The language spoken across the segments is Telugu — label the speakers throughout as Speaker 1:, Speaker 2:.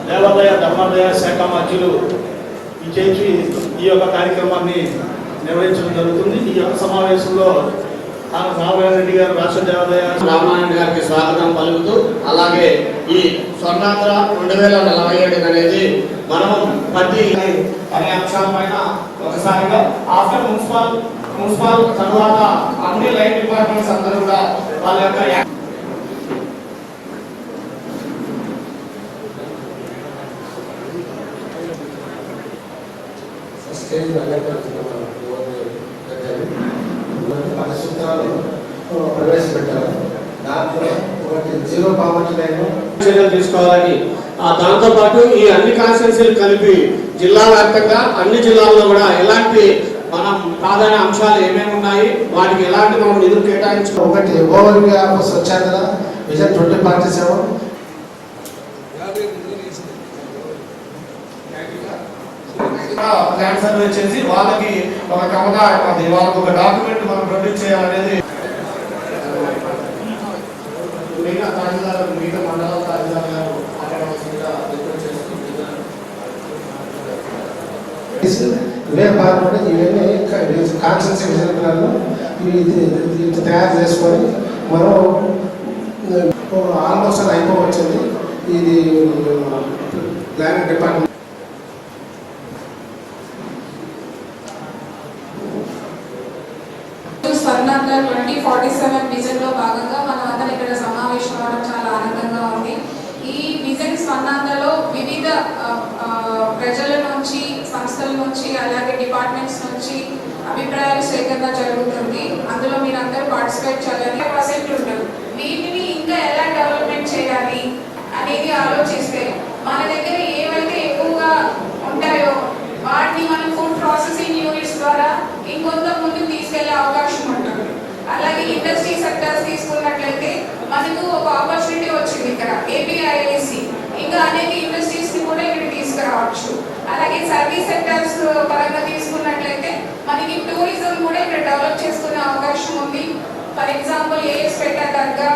Speaker 1: దేవాదాయ ధర్మాదాయ శాఖ మంత్రులు విజయించి ఈ యొక్క కార్యక్రమాన్ని నిర్వహించడం జరుగుతుంది. ఈ యొక్క సమావేశంలో రామారెడ్డి గారు రాష్ట్ర దేవాదాయ
Speaker 2: రామారెడ్డి గారికి స్వాగతం పలుకుతూ, అలాగే ఈ స్వర్ణాంధ్ర 2047 అనేది మనం ప్రతి అనే అంశాల పైన ఒకసారిగా ఆఫ్టర్ మున్సిపల్ తర్వాత అన్ని లైన్ డిపార్ట్మెంట్స్ అందరూ కూడా వాళ్ళ యొక్క
Speaker 3: ప్రవేశపెట్టారు. దాంట్లో ఒకటి జీరో పావర్టీ లైన్
Speaker 2: చర్యలు తీసుకోవాలని, దాంతో పాటు ఈ అన్ని కాన్స్టిట్యున్సీలు కలిపి జిల్లా వ్యాప్తంగా అన్ని జిల్లాల్లో కూడా ఎలాంటి మనం ప్రాధాన్య అంశాలు ఏమేమి ఉన్నాయి, వాటికి ఎలాంటి మనం నిధులు కేటాయించుకో.
Speaker 3: ఒకటి overview of Swachhandhra vision 2047
Speaker 2: land survey చేసి వాళ్ళకి ఒక కమగా వాళ్ళకి ఒక డాక్యుమెంట్ మనం ప్రొడ్యూస్ చేయాలనేది మిగతా తహసీల్దార్ మిగతా మండలాల తహసీల్దార్ గారు అక్కడ
Speaker 3: ఇవన్నీ కాన్స్టిట్యూన్సీ విజన్ ప్లాన్లో ఇవి తయారు చేసుకొని మనం ఆల్మోస్ట్ అది అయిపోవచ్చింది. ఇది ప్లానింగ్ డిపార్ట్మెంట్
Speaker 4: స్వర్ణాంధ్ర 2047 విజన్ లో భాగంగా మనం అందరం ఇక్కడ సమావేశం అవడం చాలా ఆనందంగా ఉంది. ఈ విజన్ స్వర్ణాంధ్రలో వివిధ ప్రజల నుంచి, సంస్థల నుంచి, అలాగే డిపార్ట్మెంట్స్ నుంచి అభిప్రాయాల సేకరణ జరుగుతుంది. అందులో మీరు అందరూ పార్టిసిపేట్ చేయాలని 100% ఉంటారు. వీటిని ఇంకా ఎలా డెవలప్మెంట్ చేయాలి అనేది ఆలోచిస్తే మన దగ్గర ఏవైతే ఎక్కువగా ఉంటాయో వాటిని మనం ఫుడ్ ప్రాసెసింగ్ యూనిట్స్ ద్వారా ఇంకొంత ముందుకు తీసుకెళ్లే అవకాశం ఉంటుంది. అలాగే ఇండస్ట్రీ సెక్టర్స్ తీసుకున్నట్లయితే మనకు ఒక ఆపర్చునిటీ వచ్చింది ఇక్కడ ఏపీఐఐసి, ఇంకా అనేక ఇండస్ట్రీస్ ని కూడా ఇక్కడ తీసుకురావచ్చు. అలాగే సర్వీస్ సెక్టర్స్ పరంగా తీసుకున్నట్లయితే మనకి టూరిజం కూడా ఇక్కడ డెవలప్ చేసుకునే అవకాశం ఉంది. For example AS Peta dargah,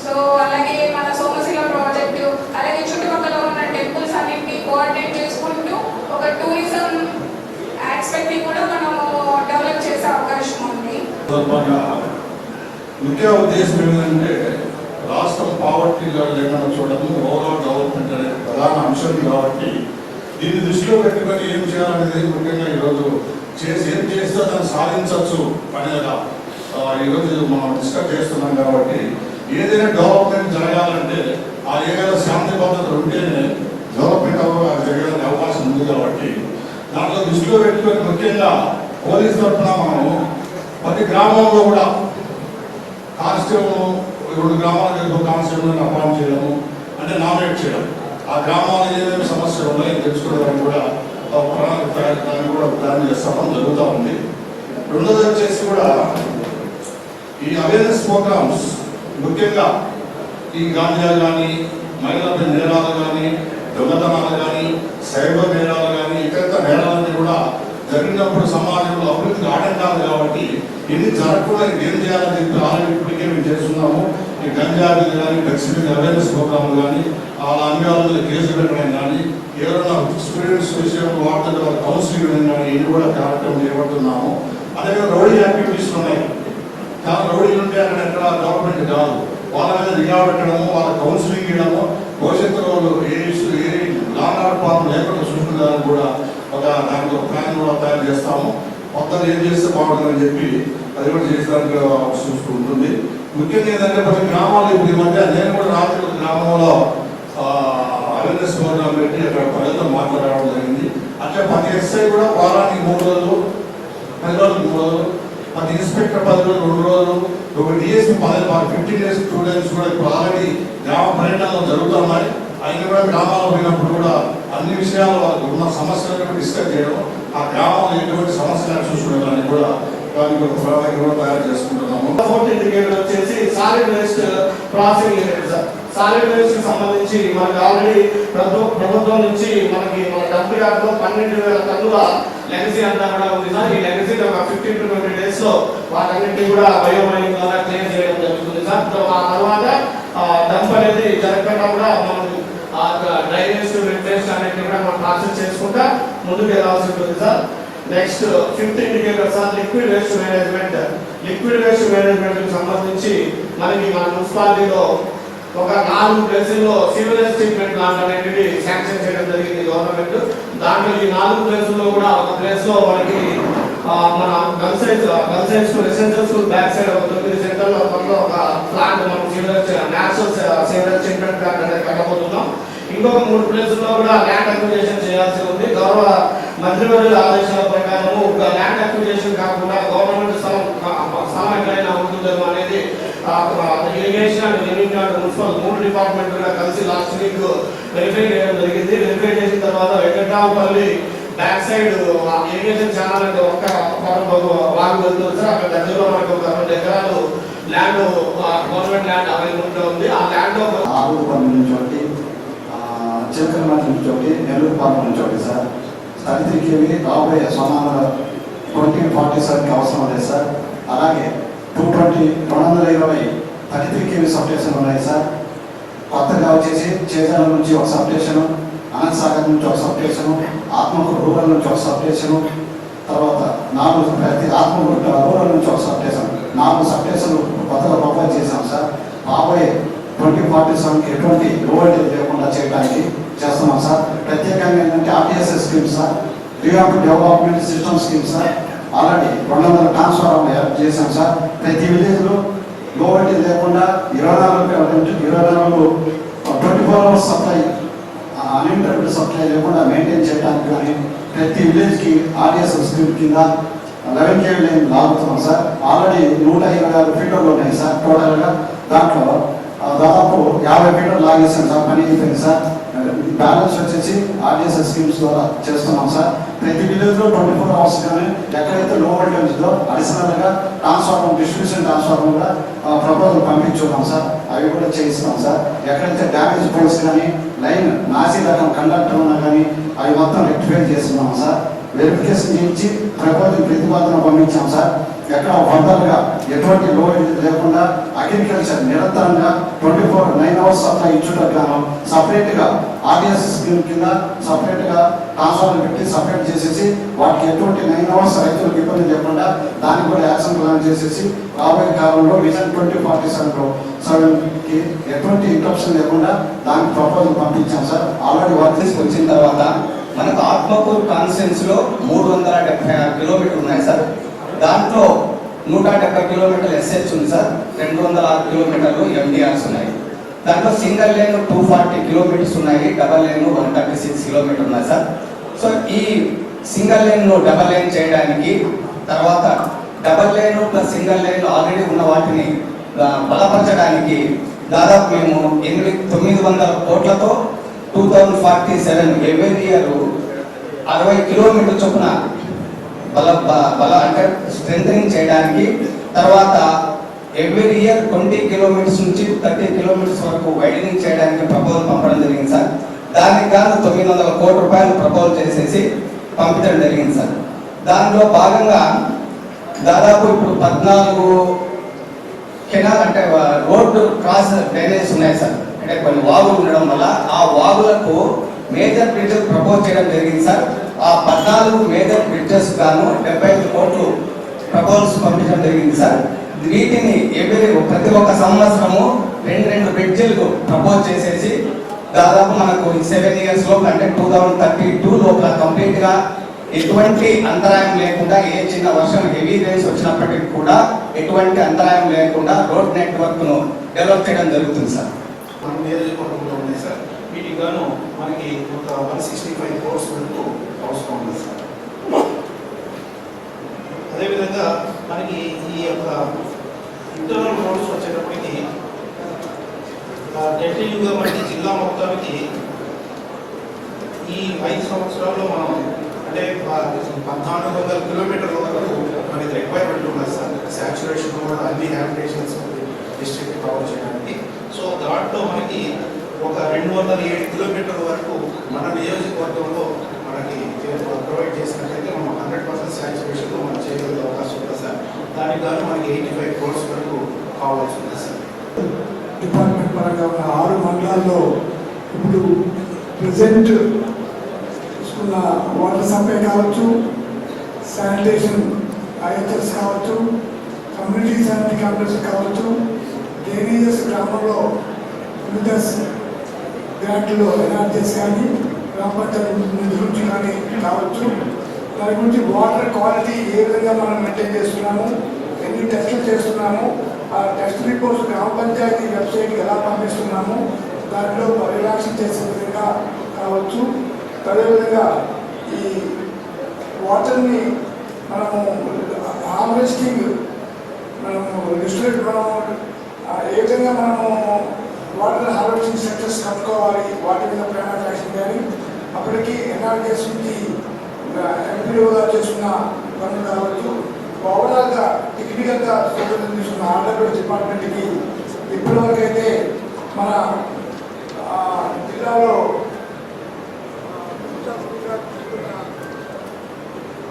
Speaker 4: so అలాగే మన సోమశిల ప్రాజెక్టు, అలాగే చుట్టుపక్కల ఉన్న టెంపుల్స్ అన్నింటినీ కోఆర్డినేట్ చేసుకుంటూ ఒక టూరిజం ఆస్పెక్ట్ ని కూడా మనము డెవలప్ చేసే అవకాశం ఉంది.
Speaker 5: ముఖ్య ఉద్దేశం ఏంటంటే రాష్ట్రం పావర్టీగా లేకుండా చూడడం, ఓవరాల్ డెవలప్మెంట్ అనేది ప్రధాన అంశం కాబట్టి దీన్ని దృష్టిలో పెట్టుకొని ఏం చేయాలనేది ముఖ్యంగా ఈరోజు ఏం చేస్తే దాన్ని సాధించవచ్చు అనేది ఈరోజు మనం డిస్కస్ చేస్తున్నాం. కాబట్టి ఏదైనా డెవలప్మెంట్ జరగాలంటే ఆ ఏరియాలో శాంతి భద్రతలు ఉంటేనే డెవలప్మెంట్ జరగడానికి అవకాశం ఉంది. కాబట్టి దాంట్లో దృష్టిలో పెట్టుకొని ముఖ్యంగా పోలీస్ తరఫున మనం ప్రతి గ్రామంలో కూడా కానిస్టేబుల్ 2 గ్రామాలకు కానిస్టేబుల్ని అపాయింట్ చేయడము, అంటే నామినేట్ చేయడం, ఆ గ్రామాల్లో ఏమేమి సమస్యలు ఉన్నాయో తెలుసుకోవడానికి కూడా ప్రణాళిక కూడా ప్లాన్ చేస్తామని జరుగుతూ ఉంది. రెండోది వచ్చేసి కూడా ఈ అవేర్నెస్ ప్రోగ్రామ్స్ ముఖ్యంగా ఈ గాంజా కానీ, మహిళలపై నేరాలు కానీ, దొంగతనాలు కానీ, సైబర్ నేరాలు కానీ, ఇతర నేరాలన్నీ కూడా జరిగినప్పుడు సమాజంలో అభివృద్ధికి ఆటంకాలు కాబట్టి ఎన్ని జరగకుండా ఏం చేయాలని చెప్పి ఆల్రెడీ ఇప్పటికే మేము చేస్తున్నాము. ఈ గంజాయి కానీ, డ్రగ్స్ మీద అవేర్నెస్ ప్రోగ్రాంలు కానీ, వాళ్ళ అన్యాయాల కేసులు పెట్టడం కానీ, ఎవరైనా స్టూడెంట్స్ విషయంలో వార్తలు కౌన్సిలింగ్ కానీ ఇవి కూడా కార్యక్రమం చేపడుతున్నాము. అదేవిధంగా రౌడీ యాక్టివిటీస్ ఉన్నాయి. చాలా రౌడీలు ఉంటే అక్కడ ఎక్కడ గవర్నమెంట్ కాదు, వాళ్ళ మీద నిఘా పెట్టడము, వాళ్ళ కౌన్సిలింగ్ ఇవ్వడము, భవిష్యత్తులో ఏ లాంగ్ ఆర్డర్ పాత్ర లేకుండా చూసుకునేదానికి కూడా ఒక దాంట్లో ప్లాన్ కూడా తయారు చేస్తాము. మొత్తం ఏం చేస్తే బాగుంటుందని చెప్పి అది కూడా చేసేదానికి చూసుకుంటుంది. ముఖ్యంగా ఏంటంటే ప్రతి గ్రామాలు ఇప్పుడు ఈ మధ్య నేను కూడా రాత్రి గ్రామంలో అవేర్నెస్ ప్రోగ్రాం పెట్టి అక్కడ ప్రజలతో మాట్లాడడం జరిగింది. అట్లా ప్రతి ఎస్ఐ కూడా వారానికి 3 రోజులు, 10 రోజులు 3 రోజులు, ప్రతి ఇన్స్పెక్టర్ 10 రోజులు 2 రోజులు, ఒక డిఎస్పీ 15 డేస్ 2 డేస్ కూడా ఇప్పుడు ఆల్రెడీ గ్రామ పర్యటనలు జరుగుతున్నాయి. అయినా కూడా గ్రామాల్లో పోయినప్పుడు కూడా అన్ని విషయాలు వాళ్ళకు ఉన్న సమస్యలను డిస్కస్ చేయడం, ఆ గ్రామంలో ఎటువంటి సమస్యలను చూసుకోవడానికి కూడా దానికి ఒక ప్రణాళిక కూడా తయారు చేసుకుంటున్నాము.
Speaker 2: ఫోర్త్ ఇండికేటర్ వచ్చేసి solid waste processing unit. Solid waste కి సంబంధించి మనకి ఆల్రెడీ ప్రభుత్వం నుంచి మనకి మన డంప్ యార్డ్ లో 12,000 టన్నుల లెగసీ అంతా కూడా ఉంది సార్. ఈ లెగసీ ఒక 15 to 20 డేస్ లో వాటన్నింటినీ కూడా బయోమైనింగ్ ద్వారా క్లియర్ చేయడం జరుగుతుంది సార్. ఆ తర్వాత డంప్ అనేది జరగకుండా కూడా మనం డ్రైనేజ్ ఉంటుంది sir. Next 5th indicator sir liquid waste management. Liquid waste management కి సంబంధించి మనకి మన మున్సిపాలిటీలో ఒక 4 ప్లేసుల్లో సివిలేజ్ ట్రీట్మెంట్ ప్లాంట్ అనేది శాంక్షన్ చేయడం జరిగింది గవర్నమెంట్. దాంట్లో ఈ 4 ప్లేసుల్లో కూడా ఒక ప్లేస్ లో మనకి మన girls school residential school back side ఒక 9 సెంటర్లో ఒక ప్లాంట్ మనం సివిలేజ్ నేషనల్ సివిలేజ్ ట్రీట్మెంట్ ప్లాంట్ అనేది కట్టబోతున్నాం. ఇంకొక 3 ప్లేసుల్లో కూడా ల్యాండ్ అక్విజిషన్ చేయాల్సి ఉంది. గౌరవ మంత్రివర్యుల ఆదేశాల ప్రకారం ల్యాండ్ అక్విజిషన్ కాకుండా గవర్నమెంట్ స్థలం ఎక్కడైనా ఉంటుందేమో అనేది irrigation and revenue and municipal 3 department కూడా కలిసి లాస్ట్ వీక్ వెరిఫై చేయడం జరిగింది. వెరిఫై చేసిన తర్వాత Venkatraopalli back side irrigation channel అంటే ఒక్క వాగు వెళ్తుంది సార్. అక్కడ దగ్గరలో మనకు ఒక 2 ఎకరాలు ల్యాండ్ గవర్నమెంట్ ల్యాండ్ అవైలబుల్ గా ఉంది. ఆ ల్యాండ్
Speaker 6: ఆరుపల్లి నుంచి ఒకటి, చిలకలమర్రి నుంచి ఒకటి, నెల్లూరు పాలన నుంచి ఒకటి సార్. 33 kV రాబోయే సమానంగా 2047కి అవసరం లేదు సార్. అలాగే 220 33 kV సబ్స్టేషన్ ఉన్నాయి సార్. కొత్తగా వచ్చేసి చేజాల నుంచి ఒక సబ్స్టేషను, అనంతసాగర్ నుంచి ఒక సబ్స్టేషను, ఆత్మకూరు రూరల్ నుంచి ఒక సబ్స్టేషను, తర్వాత 4 ఆత్మకూరు రూరల్ నుంచి ఒక సబ్స్టేషన్, 4 సబ్స్టేషన్లు కొత్తగా ప్రపోజ్ చేశాం సార్. రాబోయే 2047కి ఎటువంటి ఓవర్డేజ్ లేకుండా చేయడానికి చేస్తున్నాం సార్. ప్రత్యేకంగా ఏంటంటే ఆర్టీఎస్ఎస్ స్కీమ్ సార్, రీఆర్ట్ development system scheme sir. Already 200 ట్రాన్స్ఫార్మర్లు హెల్ప్ చేశాం సార్. ప్రతి విలేజ్లో లో వోల్టేజ్ లేకుండా 24 24 అవర్స్ సప్లై, అన్ఇంటరప్టెడ్ సప్లై లేకుండా మెయింటైన్ చేయడానికి కానీ ప్రతి విలేజ్కి ఆర్టీఎస్ఎస్ స్కీమ్ కింద 11 kV లైన్ లాగుతున్నాం సార్. ఆల్రెడీ 126 ఫీటర్లు ఉన్నాయి సార్ టోటల్గా. దాంట్లో దాదాపు 50 ఫీటర్లు లాగేసాం సార్. పని అయిపోయింది సార్. బ్యాలెన్స్ వచ్చేసి ఆర్టీఎస్ఎస్ స్కీమ్స్ ద్వారా చేస్తున్నాం సార్. ప్రతి విలేజ్లో 24 అవర్స్ కానీ ఎక్కడైతే లో వోల్టేజ్లో అడిషనల్గా ట్రాన్స్ఫార్మర్ డిస్ట్రిబ్యూషన్ ట్రాన్స్ఫార్మర్ కూడా ప్రపోజల్ పంపించున్నాం సార్. అవి కూడా చేయిస్తున్నాం సార్. ఎక్కడైతే డ్యామేజ్ పోల్స్ కానీ లైన్ నాసి రకం కండక్టర్ ఉన్నా కానీ అవి మొత్తం రెక్టిఫై చేస్తున్నాం సార్. వెరిఫికేషన్ చేయించి ప్రపోజల్ ప్రతిపాదన పంపించాం సార్. ఎక్కడ ఫర్దర్గా ఎటువంటి లో లేకుండా అగ్రికల్చర్ నిరంతరంగా 24/9 అవర్స్ సప్లై ఇచ్చుటకు సపరేట్గా ఆర్టీఎస్ స్కీమ్ కింద సపరేట్గా ట్రాన్స్ఫార్మర్ పెట్టి సపరేట్ చేసేసి వాటికి ఎటువంటి 9 అవర్స్ రైతులకు ఇబ్బంది లేకుండా దానికి కూడా యాక్షన్ ప్లాన్ చేసేసి రాబోయే కాలంలో విజన్ 2047కి ఎటువంటి ఇంటరప్షన్ లేకుండా దానికి ప్రపోజల్ పంపించాం సార్. ఆల్రెడీ వర్క్
Speaker 7: వచ్చిన తర్వాత మనకు ఆత్మకూరు కాన్స్టిట్యున్సీ లో 376 కిలోమీటర్లు ఉన్నాయి సార్. దాంట్లో 170 కిలోమీటర్లు ఎస్హెచ్ ఉంది సార్. 206 కిలోమీటర్లు ఎండిఆర్స్ ఉన్నాయి. దాంట్లో సింగిల్ లేన్ 240 కిలోమీటర్స్ ఉన్నాయి, డబల్ లేన్ 136 కిలోమీటర్లు ఉన్నాయి సార్. సో ఈ సింగిల్ లేన్ డబల్ లేన్ చేయడానికి, తర్వాత double lane plus single lane already ఉన్న వాటిని బలపరచడానికి దాదాపు మేము 900 కోట్లతో 2047 ఎవ్రీ ఇయర్ 60 కిలోమీటర్ చొప్పున బల అంటే స్ట్రెంథనింగ్ చేయడానికి, తర్వాత ఎవ్రీ ఇయర్ 20 కిలోమీటర్స్ నుంచి 30 కిలోమీటర్స్ వరకు వైడనింగ్ చేయడానికి ప్రపోజల్ పంపడం జరిగింది సార్. దానికి గాను 900 కోట్ల రూపాయలు ప్రపోజల్ చేసేసి పంపించడం జరిగింది సార్. దానిలో భాగంగా దాదాపు ఇప్పుడు 14 కెనాల్ అంటే రోడ్డు క్రాస్ డ్రైనేజ్ ఉన్నాయి సార్. అంటే కొన్ని వాగులు ఉండడం వల్ల ఆ వాగులకు మేజర్ బ్రిడ్జెస్ ప్రపోజ్ చేయడం జరిగింది సార్. ఆ 14 మేజర్ బ్రిడ్జెస్ గాను 75 కోట్లు ప్రపోజల్స్ పంపించడం జరిగింది సార్. వీటిని ప్రతి ఒక్క సంవత్సరము 2 బ్రిడ్జిలకు ప్రపోజ్ చేసేసి దాదాపు మనకు 7 ఇయర్స్ లోపల అంటే 2032 లోపల కంప్లీట్ గా ఎటువంటి అంతరాయం లేకుండా, ఏ చిన్న వర్షం హెవీ రైన్స్ వచ్చినప్పటికీ కూడా ఎటువంటి అంతరాయం లేకుండా రోడ్ నెట్వర్క్ ను డెవలప్ చేయడం జరుగుతుంది సార్.
Speaker 2: మన నియోజకవర్గంలో ఉన్నాయి సార్. వీటికి గాను మనకి ఒక 165 crores వరకు అవసరం ఉంది సార్. అదేవిధంగా మనకి ఈ యొక్క ఇంటర్నల్ రోడ్స్ వచ్చేటప్పటికి టెక్నికల్గా మనకి జిల్లా మొత్తానికి ఈ 5 సంవత్సరాల్లో మనం అంటే 1400 కిలోమీటర్ల వరకు మనకి రిక్వైర్మెంట్ ఉన్నది సార్. సాచురేషన్ కూడా అన్ని హ్యాబిటేషన్స్ డిస్ట్రిక్ట్ కవర్ చేయడానికి. సో దాంట్లో మనకి ఒక 207 కిలోమీటర్ల వరకు మన నియోజకవర్గంలో మనకి ప్రొవైడ్ చేసినట్లయితే మనం 100% సాచురేషన్ మనం చేయగలిగే అవకాశం ఉంది సార్. దానికి గాను మనకి 85 crores వరకు కావాల్సి ఉంది సార్.
Speaker 8: డిపార్ట్మెంట్ పరంగా ఉన్న 6 మండలాల్లో ఇప్పుడు ప్రజెంట్ చూసుకున్న మన వాటర్ సప్లై కావచ్చు, శానిటేషన్ ఐహెచ్ఎస్ కావచ్చు, కమ్యూనిటీ శానిటరీ కాంప్లెక్స్ కావచ్చు, డ్రైనేజెస్ గ్రామంలో వివిధ గ్రాంట్లో ఎన్ఆర్జెస్ కానీ గ్రామ పంచాయతీ నిధుల నుంచి కానీ కావచ్చు. దాని గురించి వాటర్ క్వాలిటీ ఏ విధంగా మనం మెయింటైన్ చేస్తున్నాము, ఎన్ని టెస్టులు చేస్తున్నాము, ఆ టెస్ట్ రిపోర్ట్స్ గ్రామ పంచాయతీ వెబ్సైట్కి ఎలా పంపిస్తున్నాము, దాంట్లో పరిరక్షణ చేసే విధంగా కావచ్చు. అదేవిధంగా ఈ వాటర్ని మనము హార్వెస్టింగ్ మనము ఏ విధంగా మనము వాటర్ హార్వెస్టింగ్ సెంటర్స్ కట్టుకోవాలి, వాటి మీద ప్లాన్ యాక్షన్ కానీ అప్పటికి ఎన్ఆర్డిఎస్ నుంచి ఎంపీఓగా చేస్తున్న పనులు కావచ్చు. ఓవరాల్గా టెక్నికల్గా సూచనలు తీసుకున్న ఆంధ్రప్రదేశ్ డిపార్ట్మెంట్కి ఇప్పటివరకు అయితే మన జిల్లాలో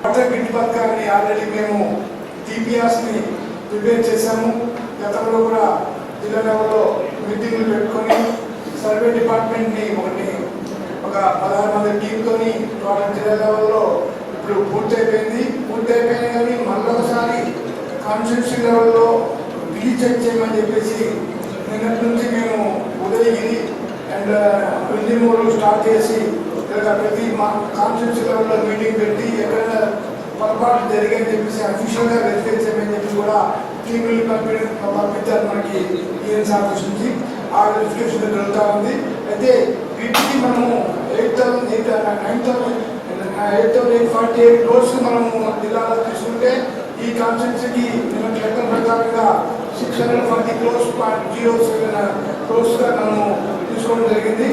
Speaker 8: వాటర్ గిట్ పథకాన్ని ఆల్రెడీ మేము టీపీఆర్స్ని ప్రిపేర్ చేశాము. గతంలో కూడా జిల్లా లెవెల్లో మీటింగ్లు పెట్టుకొని సర్వే డిపార్ట్మెంట్ని ఒక 16 మంది టీంతోని టోటల్ జిల్లా లెవెల్లో ఇప్పుడు పూర్తయిపోయింది కానీ మళ్ళొకసారి కాన్స్టిట్యూన్సీ లెవెల్లో రీచెక్ చేయమని చెప్పేసి నిన్నటి నుంచి మేము ఉదయగిరి అండ్ విజయమూరు స్టార్ట్ చేసి ప్రతి మా కాన్స్టిట్యూన్సీ లెవెల్లో మీటింగ్ పెట్టి ఎక్కడైనా పొరపాటు జరిగాయని చెప్పేసి అఫీషియల్గా వెరిఫై చేయమని చెప్పి కూడా టీంలు పంపించారు మనకి ఈఎన్స్ ఆఫీస్ నుంచి. ఆ వెరిఫికేషన్ జరుగుతూ ఉంది. అయితే వీటికి మనము 8,848 crores మనము జిల్లాలో తీసుకుంటే ఈ కాన్స్టిట్యూన్సీకి లెక్కల ప్రకారంగా 640 crores.07 మనము తీసుకోవడం జరిగింది.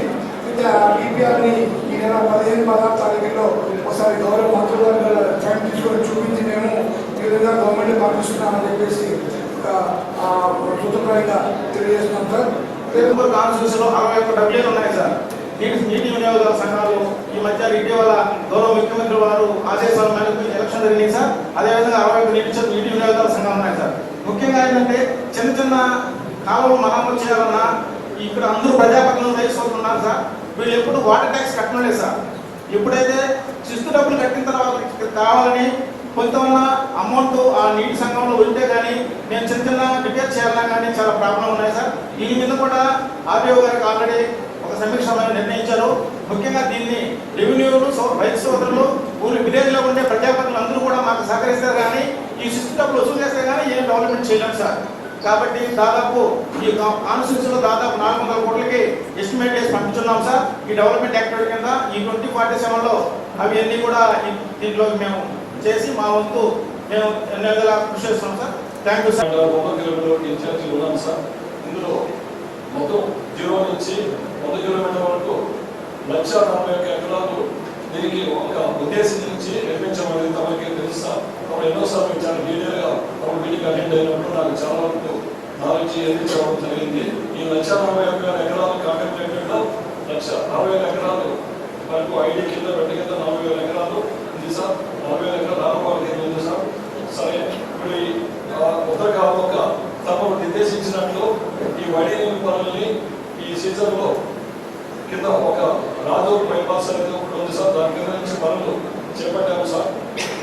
Speaker 8: అయితే ఆ టీపీఆర్ని ఈ నెల 15-16 తారీఖులో ఒకసారి గౌరవ మంత్రులు టైం తీసుకొని చూపించి మేము ఈ విధంగా గవర్నమెంట్ పంపిస్తున్నామని చెప్పేసి సూత్రప్రాయంగా తెలియజేస్తున్నాం సార్.
Speaker 2: కాన్స్టిట్యూన్సీలో 61 డబ్ల్యూలు ఉన్నాయి సార్. నీటి వినియోగదారుల సంఘాలు ఈ మధ్య ఇటీవల గౌరవ ముఖ్యమంత్రి వారు ఆదేశాల మేరకు ఎలక్షన్ జరిగింది సార్. అదేవిధంగా 61 నీటి వినియోగదారుల సంఘాలు ఉన్నాయి సార్. ముఖ్యంగా ఏంటంటే చిన్న కాలువలు మరమ్మతు చేయాలన్నా ఇక్కడ అందరూ ప్రజాప్రతినిధులు వేసుకుంటున్నారు సార్. వీళ్ళు ఎప్పుడు వాటర్ ట్యాక్స్ కట్టలేదు సార్. ఎప్పుడైతే శిస్తు డబ్బులు కట్టిన తర్వాత కావాలని కొంత అమౌంట్ ఆ నీటి సంఘంలో ఉంటే కానీ నేను చిన్న రిపేర్ చేయాలన్నా కానీ చాలా ప్రాబ్లం ఉన్నాయి సార్. దీని మీద కూడా ఆర్డీఓ గారికి ఆల్రెడీ ఒక సమీక్ష నిర్ణయించారు. ముఖ్యంగా దీన్ని రెవెన్యూలు రైతు సోదరులు ఊరి విలేజ్లో ఉండే ప్రజాప్రతినిధులు అందరూ కూడా మాకు సహకరిస్తారు కానీ ఈ శిస్తు డబ్బులు వసూలు చేస్తే కానీ ఏం డెవలప్మెంట్ చేయలేము సార్. కాబట్టి దాదాపు ఈ కాన్స్టిట్యూన్సీలో దాదాపు 400 కోట్లకి ఎస్టిమేట్ చేసి పంపించున్నాం సార్. ఈ డెవలప్మెంట్ యాక్టివిటీ కింద ఈ 2047లో అవి అన్నీ కూడా దీంట్లో మేము చేసి మా వంతు మేము ఎన్ని విధాలా కృషి చేస్తున్నాం సార్. Thank you sir.
Speaker 9: 100 కిలోమీటర్ల ఇన్ఛార్జీలు ఉన్నాం సార్. ఇందులో మొత్తం 0 నుంచి 100 కిలోమీటర్ల వరకు 1,40,000 ఎకరాలు దీనికి ఒక ఉద్దేశించి నిర్మించమనేది తమకి తెలుసు సార్. తమ ఎన్నోసార్లు చాలా డీటెయిల్గా తమ మీటింగ్ అటెండ్ అయినప్పుడు నాకు చాలా వరకు నాలెడ్జ్ అందించడం జరిగింది. ఈ 1,40,000 ఎకరాలు కాంటెంప్లేటెడ్లో 1,60,000 ఎకరాలు మనకు ఐడి కింద పెద్ద కింద 40,000 ఎకరాలు ఉంది సార్. 40,000 ఎకరాలు ఆరోగ్యం కింద ఉంది సార్. సరే, ఇప్పుడు ఈ ఉత్తర కాలువ తమకు నిర్దేశించినట్లు ఈ వడి పనులని ఈ సీజన్లో కింద ఒక రాజోగ్ బైపాస్ అనేది ఒకటి ఉంది సార్. దాని కింద నుంచి పనులు చేపట్టాము సార్.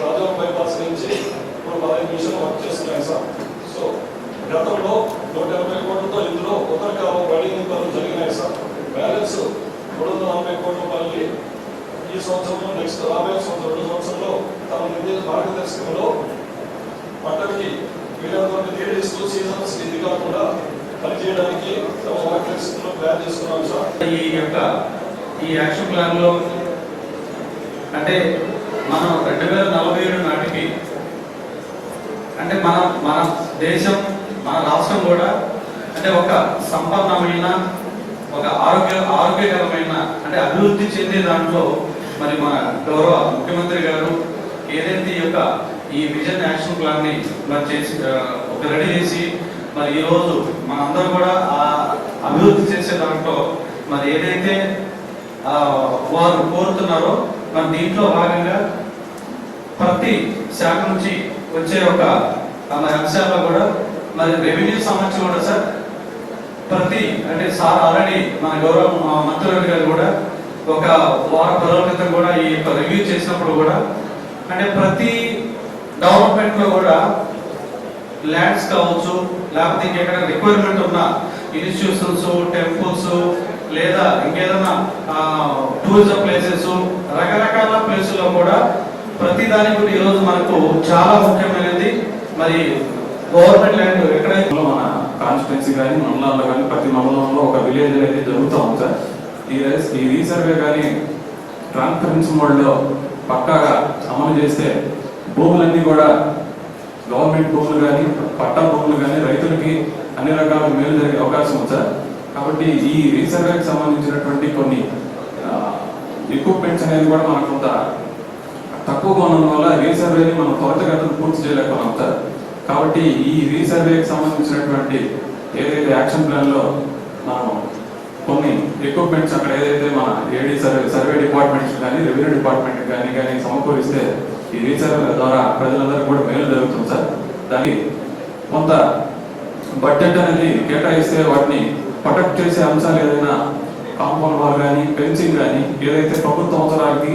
Speaker 9: రాజోగ్ బైపాస్ నుంచి ఇప్పుడు 15 నిమిషాలు వర్క్ చేస్తున్నాయి సార్. సో గతంలో 180 కోట్లతో ఇందులో ఉత్తర కాలువ వడి పనులు జరిగినాయి సార్. బ్యాలెన్స్ 340 కోట్ల పనులు ఈ సంవత్సరంలో నెక్స్ట్ రాబోయే సంవత్సరం 2 సంవత్సరంలో తమ మార్గదర్శకంలో పంటకి వీళ్ళందరినీ తీరిస్తూ సీజన్స్ ఇది కాకుండా పనిచేయడానికి తమ మార్గదర్శకంలో ప్లాన్ చేసుకున్నాం సార్.
Speaker 10: ఈ యాక్షన్ ప్లాన్లో అంటే మనం 2047 నాటికి అంటే మన దేశం మన రాష్ట్రం కూడా అంటే ఒక సంపన్నమైన ఒక ఆరోగ్యకరమైన అంటే అభివృద్ధి చెందే దాంట్లో మరి మన గౌరవ ముఖ్యమంత్రి గారు ఏదైతే ఈ విజన్ యాక్షన్ ప్లాన్ని మరి చేసి ఒక రెడీ చేసి మరి ఈరోజు మనందరూ కూడా ఆ అభివృద్ధి చేసే దాంట్లో మరి ఏదైతే వారు కోరుతున్నారో మరి దీంట్లో భాగంగా ప్రతి శాఖ నుంచి వచ్చే మరి అంశాల్లో కూడా మరి రెవెన్యూ సంబంధించి కూడా సార్ ప్రతి అంటే సార్ ఆల్రెడీ మన గౌరవ మంత్రి గారు కూడా ఒక వారం పదవుల క్రితం కూడా ఈ యొక్క రివ్యూ చేసినప్పుడు కూడా అంటే ప్రతి డెవలప్మెంట్లో కూడా ల్యాండ్స్ కావచ్చు, లేకపోతే ఇంకెక్కడ రిక్వైర్మెంట్ ఉన్న ఇన్స్టిట్యూషన్స్, టెంపుల్స్, లేదా ఇంకేదైనా టూరిజం ప్లేసెస్, రకరకాల ప్లేసుల్లో కూడా ప్రతి దానికి కూడా ఈరోజు మనకు చాలా ముఖ్యమైనది మరి గవర్నమెంట్ ల్యాండ్ ఎక్కడైతే
Speaker 11: మన కాన్స్టిట్యున్సీ కానీ మండలాల్లో కానీ ప్రతి మండలంలో ఒక విలేజ్ అయితే జరుగుతూ ఉంది సార్. ఈ రీసర్వే కానీ ట్రాన్స్పరెన్సీ మోడ్లో పక్కాగా అమలు చేస్తే భూములన్నీ కూడా గవర్నమెంట్ భూములు కానీ పట్టా భూములు కానీ రైతులకి అన్ని రకాల మేలు జరిగే అవకాశం ఉంది సార్. కాబట్టి ఈ రీసర్వేకి సంబంధించినటువంటి కొన్ని ఎక్విప్మెంట్స్ అనేది కూడా మనకు కొంత తక్కువగా ఉండడం వల్ల రీసర్వేని మనం త్వరితగతిన పూర్తి చేయలేకపోతున్నాం సార్. కాబట్టి ఈ రీసర్వేకి సంబంధించినటువంటి ఏదైతే యాక్షన్ ప్లాన్లో మనం కొన్ని ఎక్విప్మెంట్స్ అక్కడ ఏదైతే మన ఏడీ సర్వే డిపార్ట్మెంట్స్ కానీ రెవెన్యూ డిపార్ట్మెంట్ కానీ సమకూరిస్తే ఈ రీసర్వే ద్వారా ప్రజలందరికీ కూడా మేలు జరుగుతుంది సార్. దానికి కొంత బడ్జెట్ అనేది కేటాయిస్తే వాటిని ప్రొటెక్ట్ చేసే అంశాలు ఏదైనా కాంపౌండ్ వాల్ కానీ ఫెన్సింగ్ కానీ ఏదైతే ప్రభుత్వ అవసరాలకి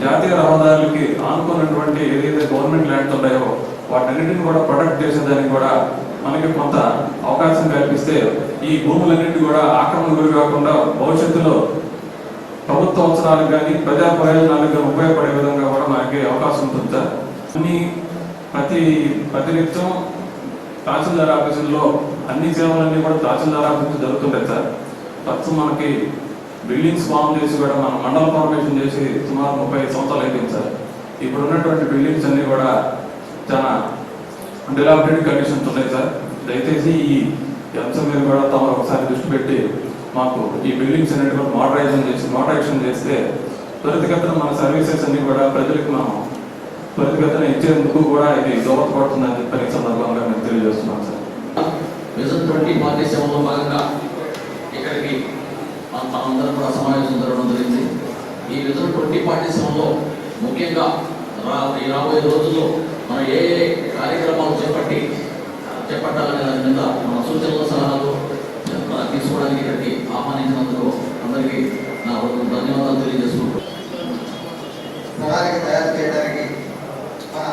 Speaker 11: జాతీయ రహదారులకి ఆనుకున్నటువంటి ఏదైతే గవర్నమెంట్ ల్యాండ్స్ ఉన్నాయో వాటన్నిటిని కూడా ప్రొటెక్ట్ చేసేదానికి కూడా మనకి కొంత అవకాశం కల్పిస్తే ఈ భూములన్నింటి కూడా ఆక్రమణ గురి కాకుండా భవిష్యత్తులో ప్రభుత్వ అవసరాలకు కానీ ప్రజా ప్రయోజనాలకు ఉపయోగపడే విధంగా కూడా మనకి అవకాశం ఉంటుంది సార్. అన్ని ప్రతినిత్యం తహసీల్దార్ ఆఫీసుల్లో అన్ని సేవలన్నీ కూడా తహసీల్దార్ ఆఫీసులు జరుగుతుంటాయి సార్. ప్రస్తుతం మనకి బిల్డింగ్స్ ఫామ్ చేసి కూడా మనం మండల ఫార్మేషన్ చేసి సుమారు 35 సంవత్సరాలు అయిపోయింది సార్. ఇప్పుడు ఉన్నటువంటి బిల్డింగ్స్ అన్ని కూడా చాలా డిలాబిటెడ్ కండిషన్స్ ఉన్నాయి సార్. దయచేసి ఈ అంశం మీద కూడా తమరు ఒకసారి దృష్టి పెట్టి మాకు ఈ బిల్డింగ్స్ అనేవి కూడా మోడరేషన్ చేస్తే త్వరితగతిన మన సర్వీసెస్ అన్ని కూడా ప్రజలకు మనం త్వరితగతిన ఇచ్చేందుకు కూడా ఇది దోహదపడుతుందని చెప్పి ఈ సందర్భంగా మేము తెలియజేస్తున్నాం సార్.
Speaker 12: విజన్ 2047లో భాగంగా ఇక్కడికి మనందరం కూడా సమావేశం జరగడం జరిగింది. ఈ విజన్ 2047లో ముఖ్యంగా రాబోయే రోజుల్లో మనం ఏ కార్యక్రమాలు చేపట్టాలనే దాని మీద మన సూచనలు సలహాలు తీసుకోవడానికి ఇక్కడికి ఆహ్వానించినందుకు అందరికీ నా ధన్యవాదాలు తెలియజేసుకుంటున్నాను.
Speaker 13: ప్రణాళిక తయారు చేయడానికి మన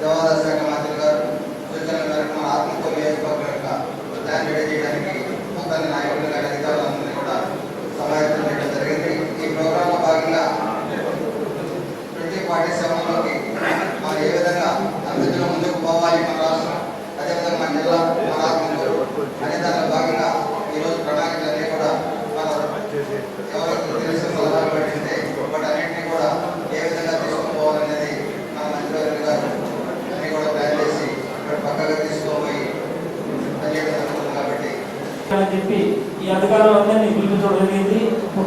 Speaker 13: దేవాదాయ శాఖ మంత్రి గారు సూచనల మేరకు మన ఆత్మకూరు నియోజకవర్గం యొక్క ప్లాన్ రెడీ చేయడానికి మొత్తాన్ని నాయకులు కానీ అధికారులందరినీ కూడా సమావేశం చేయడం జరిగింది. ఈ ప్రోగ్రాంలో భాగంగా 2047లోకి మనం ఏ విధంగా అభివృద్ధిలో ముందుకు పోవాలి మన రాష్ట్రం, అదేవిధంగా మన జిల్లా, మన ఆత్మకూరు అనే దానిలో భాగంగా ఈరోజు ప్రణాళికలన్నీ కూడా మనం ఎవరికి తెలిసిన సలహాలు పట్టిస్తే వాటన్నింటినీ కూడా ఏ విధంగా తీసుకుపోవాలనేది మన మంత్రివర్గ గారు అన్ని కూడా ప్లాన్ చేసి ఇక్కడ పక్కగా తీసుకోబోయి పనిచేయడం జరుగుతుంది. కాబట్టి
Speaker 14: అని చెప్పి ఈ అధికారులందరినీ పిలిపించడం జరిగింది.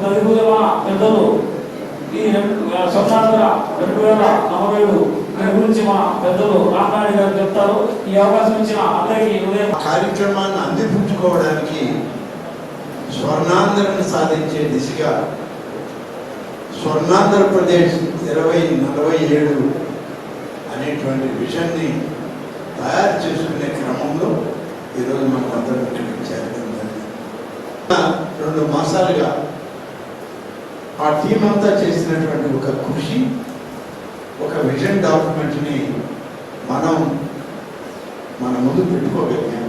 Speaker 14: తదుపరి మా పెద్దలు ఈ స్వర్ణాంధ్ర 2047 దాని గురించి మా పెద్దలు రామనాయుడు గారు చెప్తారు. ఈ అవకాశం ఇచ్చిన అందరికీ ఉదయం
Speaker 15: కార్యక్రమాన్ని అందిపుచ్చుకోవడానికి స్వర్ణాంధ్రను సాధించే దిశగా స్వర్ణాంధ్రప్రదేశ్ 2047 అనేటువంటి విజన్ని తయారు చేసుకునే క్రమంలో ఈరోజు మనం అందరం ఇక్కడికి చేరడం జరిగింది. 2 మాసాలుగా ఆ టీం అంతా చేసినటువంటి ఒక కృషి, ఒక విజన్ డాక్యుమెంట్ని మన ముందు పెట్టుకోగలిగాం.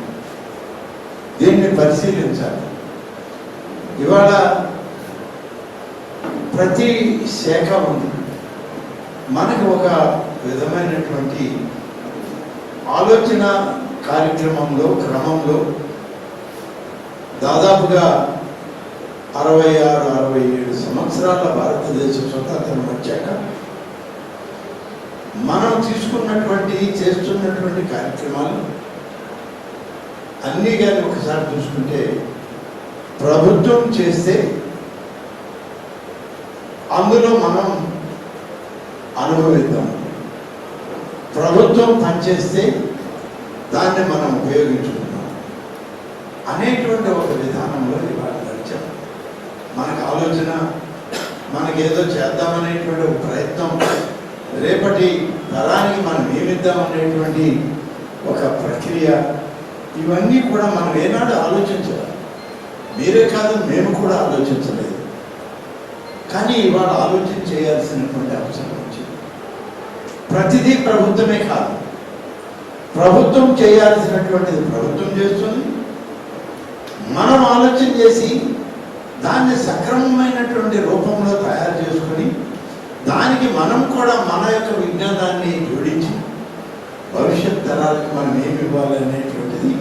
Speaker 15: దీన్ని పరిశీలించాలి. ఇవాళ ప్రతి శాఖ ఉంది. మనకు ఒక విధమైనటువంటి ఆలోచన కార్యక్రమంలో క్రమంలో దాదాపుగా 66-67 సంవత్సరాల భారతదేశం స్వతంత్రం వచ్చాక మనం చేస్తున్నటువంటి కార్యక్రమాలు అన్నీ కానీ ఒకసారి చూసుకుంటే ప్రభుత్వం చేస్తే అందులో మనం అనుభవిద్దాం, ప్రభుత్వం పనిచేస్తే దాన్ని మనం ఉపయోగించుకుందాం అనేటువంటి ఒక విధానంలో ఇవాళ నడిచాం. మనకు ఆలోచన, మనకేదో చేద్దామనేటువంటి ఒక ప్రయత్నం, రేపటి తరానికి మనం ఏమిద్దామనేటువంటి ఒక ప్రక్రియ, ఇవన్నీ కూడా మనం ఏనాడు ఆలోచించాలి. మీరే కాదు, మేము కూడా ఆలోచించలేదు. కానీ ఇవాళ ఆలోచన చేయాల్సినటువంటి అవసరం వచ్చింది. ప్రతిదీ ప్రభుత్వమే కాదు, ప్రభుత్వం చేయాల్సినటువంటిది ప్రభుత్వం చేస్తుంది. మనం ఆలోచన చేసి దాన్ని సక్రమమైనటువంటి రూపంలో తయారు చేసుకొని దానికి మనం కూడా మన యొక్క విజ్ఞానాన్ని జోడించి భవిష్యత్ తరాలకు మనం ఏమి ఇవ్వాలనేటువంటిది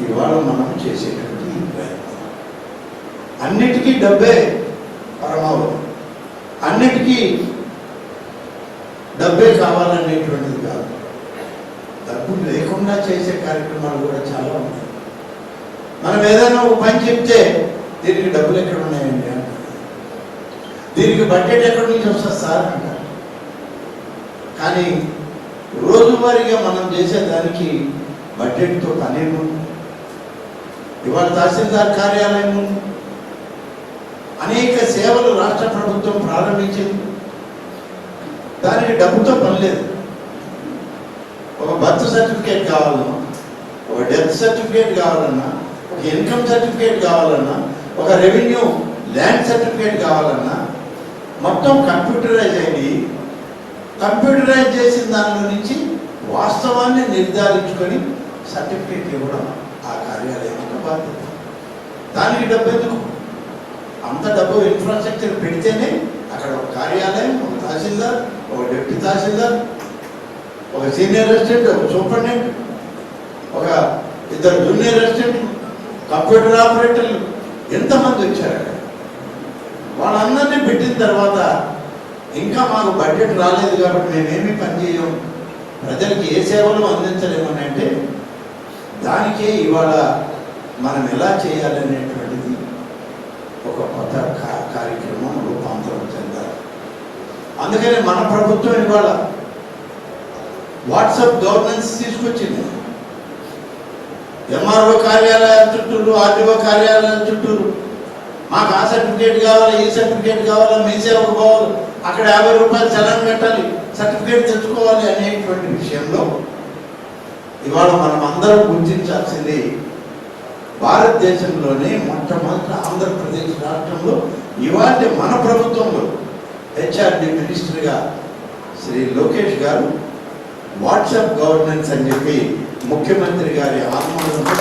Speaker 15: ఇవాళ మనం చేసేటువంటి ప్రయత్నం. అన్నిటికీ డబ్బే పరమావధి, అన్నిటికీ డబ్బే కావాలనేటువంటిది కాదు. డబ్బు లేకుండా చేసే కార్యక్రమాలు కూడా చాలా ఉన్నాయి. మనం ఏదైనా ఒక పని చెప్తే దీనికి డబ్బులు ఎక్కడ ఉన్నాయండి అంటారు, దీనికి బడ్జెట్ ఎక్కడి నుంచి వస్తుంది సార్ అంటారు. కానీ రోజువారీగా మనం చేసేదానికి బడ్జెట్తో పనేముంది. ఇవాళ తహసీల్దార్ కార్యాలయం ఉంది, అనేక సేవలు రాష్ట్ర ప్రభుత్వం ప్రారంభించింది, దానికి డబ్బుతో పని లేదు. ఒక బర్త్ సర్టిఫికేట్ కావాలన్నా, ఒక డెత్ సర్టిఫికేట్ కావాలన్నా, ఒక ఇన్కమ్ సర్టిఫికేట్ కావాలన్నా, ఒక రెవెన్యూ ల్యాండ్ సర్టిఫికేట్ కావాలన్నా మొత్తం కంప్యూటరైజ్ అయ్యి కంప్యూటరైజ్ చేసిన దానిలో నుంచి వాస్తవాన్ని నిర్ధారించుకొని సర్టిఫికేట్ ఇవ్వడం ఆ కార్యాలయం యొక్క బాధ్యత. దానికి డబ్బు ఎందుకు? అంత డబ్బు ఇన్ఫ్రాస్ట్రక్చర్ పెడితేనే అక్కడ ఒక కార్యాలయం, ఒక తహసీల్దార్, ఒక డిప్యూటీ తహసీల్దార్, ఒక సీనియర్ అసిస్టెంట్, ఒక సూపరింటెండెంట్, ఒక 2 జూనియర్ అసిస్టెంట్, కంప్యూటర్ ఆపరేటర్లు ఎంతమంది వచ్చారు. వాళ్ళందరినీ పెట్టిన తర్వాత ఇంకా మాకు బడ్జెట్ రాలేదు కాబట్టి మేమేమీ పని చేయం, ప్రజలకి ఏ సేవలు అందించలేమని అంటే దానికే ఇవాళ మనం ఎలా చేయాలనేటువంటిది ఒక కొత్త కార్యక్రమం రూపాంతరం చెందాలి. అందుకని మన ప్రభుత్వం ఇవాళ వాట్సాప్ గవర్నెన్స్ తీసుకొచ్చింది. ఎంఆర్ఓ కార్యాలయాల చుట్టూరు, ఆర్డీఓ కార్యాలయాల చుట్టూరు మాకు ఆ సర్టిఫికేట్ కావాలి, ఈ సర్టిఫికేట్ కావాలి, మీ సేవకు పోవాలి, అక్కడ 50 రూపాయలు చలాన్ కట్టాలి, సర్టిఫికేట్ తెచ్చుకోవాలి అనేటువంటి విషయంలో ఇవాళ మనం అందరం గుర్తించాల్సింది భారతదేశంలోనే మొట్టమొదటి ఆంధ్రప్రదేశ్ రాష్ట్రంలో ఇవాళ మన ప్రభుత్వంలో హెచ్ఆర్డి మినిస్టర్గా శ్రీ లోకేష్ గారు వాట్సాప్ గవర్నెన్స్ అని చెప్పి ముఖ్యమంత్రి గారి ఆమోదంతో